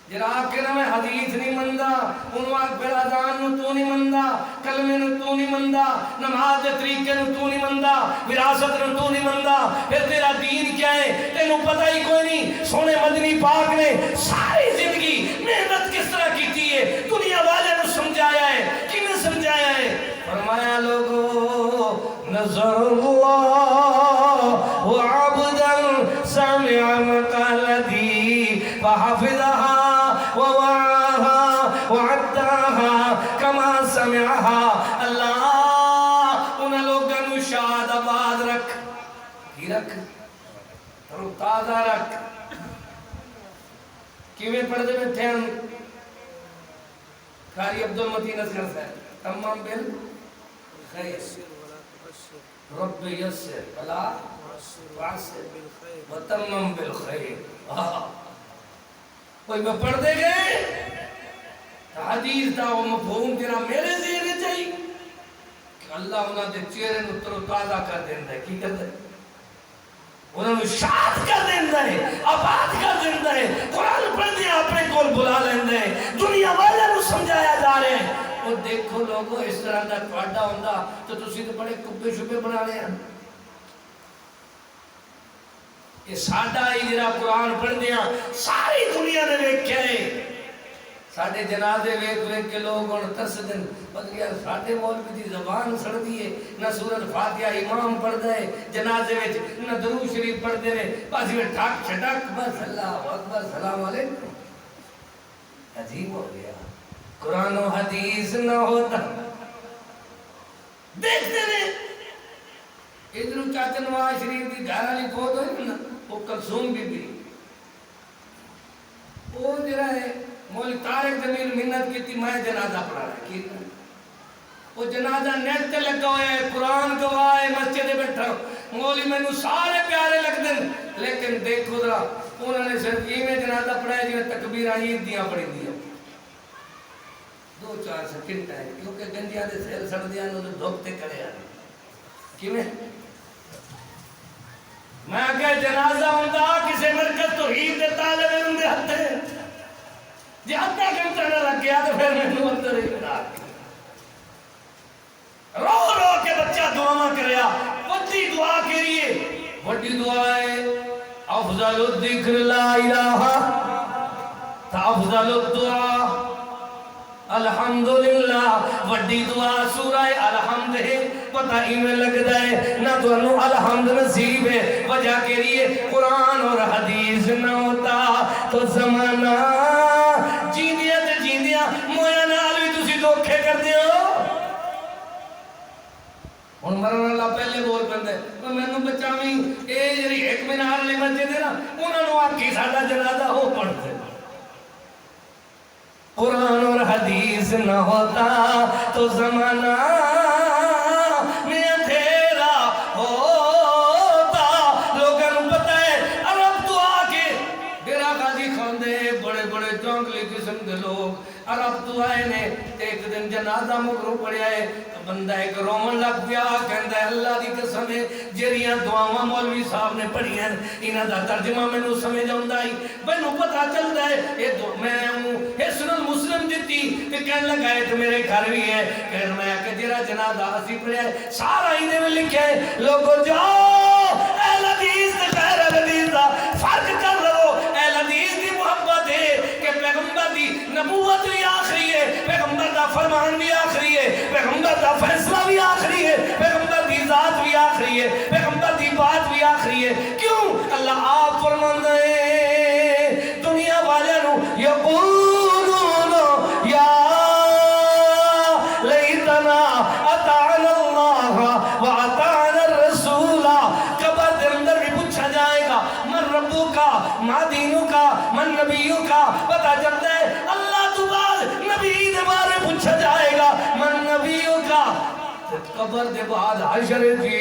جرا کے نہ میں حدیث نہیں مندہ، انہوں اکبر اذان نو تو نہیں مندہ، کلمے نو تو نہیں مندہ، نماز دے طریقے نو تو نہیں مندہ، وراثت نو تو نہیں مندہ، پھر تیرا دین کیا ہے تینوں پتہ ہی کوئی نہیں۔ سونے مدنی پاک نے ساری زندگی محنت کس طرح کیتی ہے، دنیا والے نے سمجھایا ہے، کیوں سمجھایا ہے؟ فرمایا لوگو نظر اللہ عبدا سمع مقالتی فحفظها ووعاها وعداها كما سمعها۔ اللہ انہاں لوگاں نو شاد آباد رکھ، ہی رکھ، رو تازہ رکھ۔ کیویں پڑھتے بیٹھے ہم قاری عبدالمتین اصغر صاحب تمام بالخیر رب یسر ولا تعسر وتمم بالخیر۔ کوئی میں پڑھتے گئے حدیث دا وہ مفہوم تیرا میرے ذہن چاہیے کہ اللہ انہوں نے چہرے نو تر و تازہ کر دینا ہے. کی کرتا ہے؟ انہوں نے شاد کر دینا ہے, آباد کر دینا ہے. قرآن پڑھنے اپنے کول بلا لینا ہے, دنیا والے نو سمجھایا جا رہے ہیں. اور دیکھو لوگوں اس طرح دا تواڈا ہوندا تو تسی تو بڑے کبے شبے بنا لے ہیں. یہ ساڈا ہی جڑا قرآن پڑھدے ہاں ساری دنیا نے ویکھیا ہے. ساڈے جنازے ویکھ کے لوگ ہن ترسدن پتہ یار ساڈے مولوی دی زبان سڑدی ہے, نہ سورۃ فاتحہ امام پڑھدا ہے جنازے وچ, نہ درود شریف پڑھدے نے, بس میں ٹھک چھٹک بس اللہ اکبر السلام علیکم. عجیب ہو گیا. قرآن و حدیث نہ ہوتا دیکھتے نے ادھر چاچا نواز شریف کی گھر والی فوت ہوئی نا, وہ کلثوم بی بی, وہ جڑا ہے مول طارق جمیل منت کی تھی میں جنازہ پڑھا رہا. وہ جنازہ نیٹ تے لگا ہوا ہے, قرآن گواہ ہے, مسجد بیٹھا مولی میں سارے پیارے لگتے ہیں, لیکن دیکھو ذرا انہوں نے صرف یہ میں جنازہ پڑھایا جو تکبیر عید دیاں پڑھی دیا 2-4 سیکنڈ ہے, کیونکہ گنجیاں دے سیل سڑ دیا نو تو دھوکتے کرے آنے کی میں کہ جنازہ ہوندہ کسے مرکز توحید دے طالب علم دے ہتھے جی ہتھا گھنٹہ نہ لگ گیا تو پھر میں نو اندر ہی بنا رو رو کے بچہ دعا کریا. وڈی دعا کریے, وڈی دعا ہے افضل الذکر لا الہ تا افضل الدعا الحمدللہ. وڈی دعا سورہ الحمد ہے. پتہ ایمیں لگتا ہے نہ تو انہوں الحمد نصیب ہے, وجہ کے لیے قرآن اور حدیث نہ ہوتا تو زمانہ جیندیاں مویا نال بھی تسی دھوکھے کر دیو. ہن مرن اللہ پہلے بول پندے پر مینوں بچاویں اے جڑی ایک مینار علی مسجد ہے نا انہاں نوں آکھی ساڈا جنازہ ہو پڑھتے. قرآن اور حدیث نہ ہوتا تو زمانہ میں اندھیرا ہوتا. لوگوں کو پتہ ہے عرب تو آکے ڈیرہ غازی خان دے بڑے بڑے جنگلی قسم دے لوگ عرب تو آئے نے. ایک دن جنازہ مغرو پڑیا ہے, بندہ ایک رومن لگ گیا, کہندہ ہے اللہ دی قسم ہے جیریاں دعاواں مولوی صاحب نے پڑھی ہیں انہاں دا ترجمہ میں نو سمجھ آندا ہی مینوں پتہ چلدا ہے میں حسن المسلم دتی تے کہن لگا ہے تو میرے گھر بھی ہے. کہن میں کہ جڑا جنازہ اسی پڑھیا ہے سارا ہی میں لکھیا ہے. لوگو جاؤ اہل حدیث تے غیر حدیث دا فرق کر لو. اہل حدیث دی محبت ہے کہ پیغمبر دی نبوت بھی آخری ہے, پیغمبر دا فرمان بھی آخری ہے, پیغمبر دا فیصلہ بھی آخری ہے, پیغمبر دی ذات بھی آخری ہے, پیغمبر دی بات بھی آخری ہے. کیوں اللہ آپ فرماندے ہیں دنیا والے نو یقولون یا لیتنا اطعنا اللہ واطعنا الرسول. قبر دے اندر بھی پوچھا جائے گا من ربو کا, ما دینو کا, من نبیو کا. پتہ چلتا ہے اللہ تو بعد نبی دے بارے پوچھا جائے گا من نبیو کا. قبر دے بعد حشر جی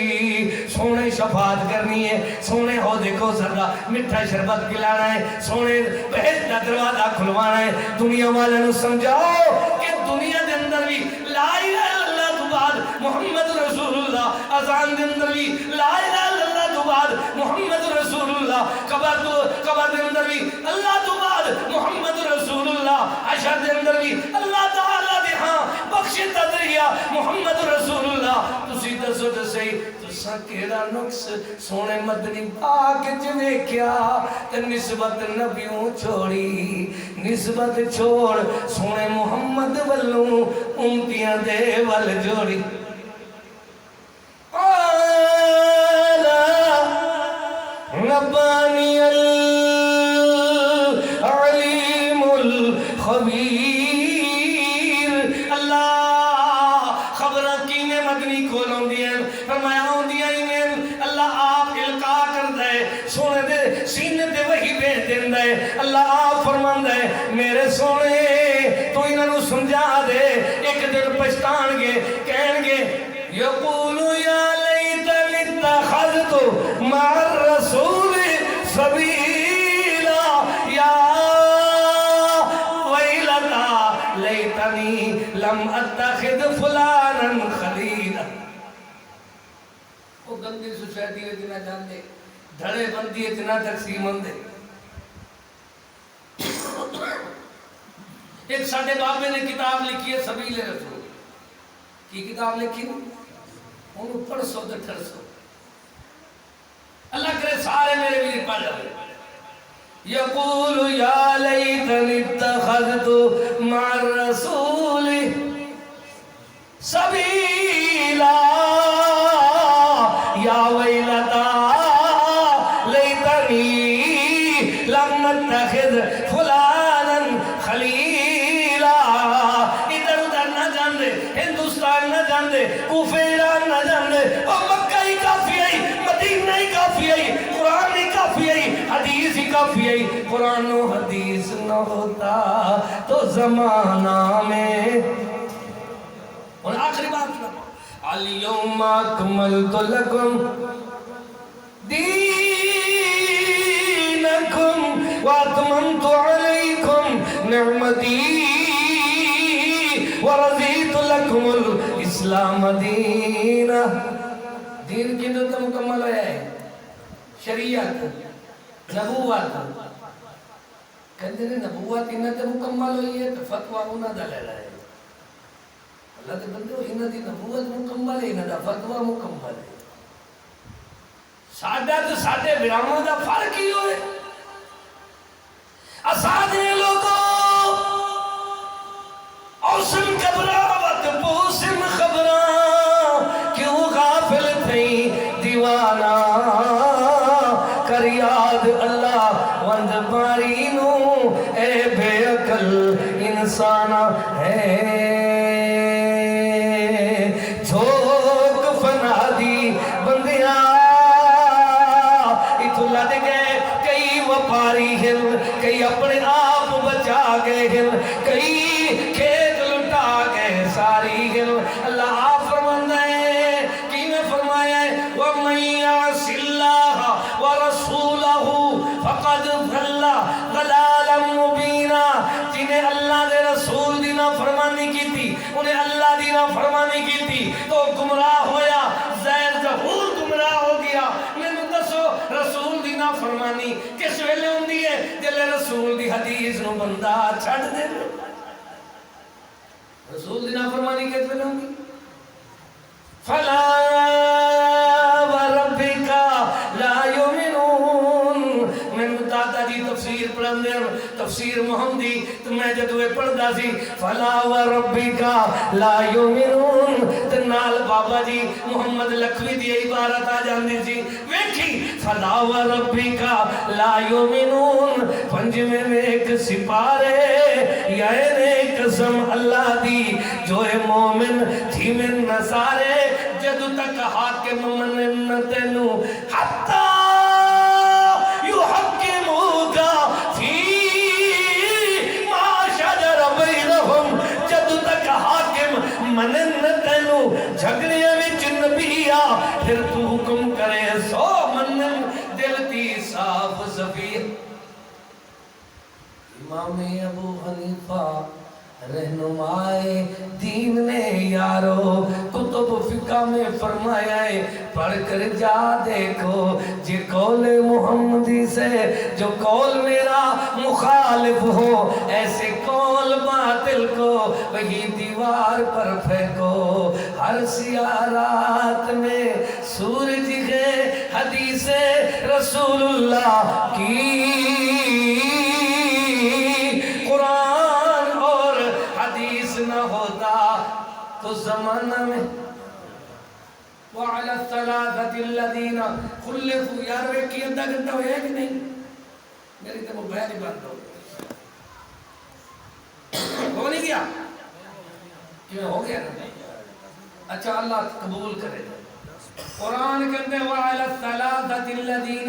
سونے شفاعت کرنی ہے, سونے ہو دیکھو سردا مٹھا شربت پلانا ہے, سونے بہشت دا دروازہ کھلوانا ہے. دنیا والے نو سمجھاؤ کہ دنیا دے اندر بھی لا الہ الا اللہ تو بعد محمد رسول اللہ, اذان دے اندر بھی لا الہ الا اللہ تو بعد محمد رسول اللہ, قبر دے اندر بھی اللہ تو بعد محمد رسول اللہ, حشر دے اندر بھی اللہ تعالی دے ہاں بخش تدریہ محمد رسول اللہ. تسی دسو تے صحیح تساں کیڑا نقص سونے مدنی پاک وچ ویکھیا تے نسبت نبیوں چھوڑی, نسبت چھوڑ سونے محمد والوں امتیاں دے ول جوڑی. ربانی العلیم الخبیر. اللہ خبرہ کینے مدنی کھولوں دیا فرمایا ہوں دیا انہیں اللہ آپ القاء کر دے سونے دے سینے دے وہی بیٹ دن دے. اللہ آپ فرمان دے میرے سونے تو انہوں سمجھا دے. ایک دن پشتان گے کہن گے یقولو یا لیتن اتخذتو مع الرسول سبیلا یا ویلتا لیتنی لم اتخذ فلانا خلیلا. بندی سوسائٹی وچ نہ جاندے دھڑے بندی وچ نہ تقسیم ہوندے ایک ساڈے بابے نے کتاب لکھی ہے سبیل رسول کی کتاب لکھی انہوں پڑھ سو تے ٹھر سو اللہ کرے سارے میرے بھی پڑھ جائے یقول یا لیتنی اتخذت مع الرسول سبیلا یا ویلتا لیتنی لم اتخذ فلانا خلیلا ادھر ادھر نہ جاندے ہندوستان نہ جاندے کوفہ ایران نہ جاندے اور مکہ ہی کافی ہے مدینہ ہی کافی ہے قرآن ہی کافی ہے حدیث ہی کافی ہے قرآن و حدیث نہ ہوتا تو زمانہ میں اور آخری بات الیوم اکملت لکم دینکم واتممت علیکم نعمتی ورضیت لکم الاسلام دینا دین کی تو مکمل ہو جائے شریعت نبوت کہتے ہیں نبوت انہاں تے مکمل ہوئی ہے تو فتوہ انہاں دا لے رہا ہے اللہ تے بندے انہاں دی نبوت مکمل ہے انہاں دا فتوہ مکمل ہے ساڈا تے ساڈے وراواں دا فرق ہی ہوئے اساں لوگوں اوسم کبراوت پوسم خبراں کیوں غافل تھئی دیوانہ کر یاد اللہ وند باری نو اے بے عقل انسان ہے جھوک فنا دی بندیاں اتو لد گئے کئی وپاری ہن کئی اپنے آپ بچا گئے ہن کئی کھیت لٹا گئے ساری ہن اللہ آپ فرماندہ ہے کی میں فرمایا ہے وَمَنْ يَعْصِ اللَّهَ وَرَسُولَهُ فَقَدْ ضَلَّ ضَلَالًا مُبِينًا جنہیں اللہ دے رسول دی نافرمانی کی تھی انہیں اللہ دی نافرمانی کی تھی تو گمراہ ہویا زیر ظہور گمراہ ہو گیا میں دسو رسول دی نافرمانی کس ویلے ہوندی ہے جلے رسول دی حدیث نو بندہ چھڑ دے رسول دی نافرمانی کس ویلے ہوندی فلا وربک لا یؤمنون میں دادا جی تفسیر پڑھندے تفسیر محمدی تو میں جدوے پڑھدا سی فلا وربک لا یؤمنون تے نال بابا جی محمد لکھوی دی عبارت آ جاندی سی ویکھی فلا وربک لا یؤمنون پنجویں میں ایک سپارے یا ایک قسم اللہ دی جو اے مومن تھی میں نصارے جدو تک حاکم منن تینو حتی یحکموکا فی ما شجر بینہم جدو تک حاکم منن تینو جھگڑے وچ نبیا پھر تو حکم کرے سو منن دل دی صاف صفیر امام ابو حنیفہ رہنمائے دین نے یارو کتب فقہ میں فرمایا ہے پڑھ کر جا دیکھو جی قول محمدی سے جو قول میرا مخالف ہو ایسے قول باطل کو وہی دیوار پر پھینکو ہر سیاہ رات میں سورج ہے حدیث رسول اللہ کی نہ ہوتا تو زمانہ میں وَعَلَى الثَّلَاثَةِ الَّذِينَ خُلِّفُوا یار ویکھی ادھا گھنٹہ ہویا کہ نہیں میری تو موبائل ہی بند ہو نہیں گیا کیوں ہو گیا اچھا اللہ قبول کرے قرآن کہتے ہیں وَعَلَى الثَّلَاثَةِ الَّذِينَ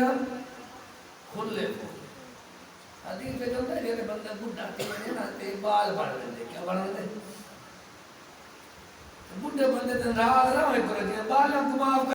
خُلِّفُوا حدیث پہ جو ہے جنہیں بندہ بڑھا تیرے ناتے بال بڑھ رہے کیا بڑھ رہے بڑھے بندے تن راہ رہا ہے بال ہم کو معاف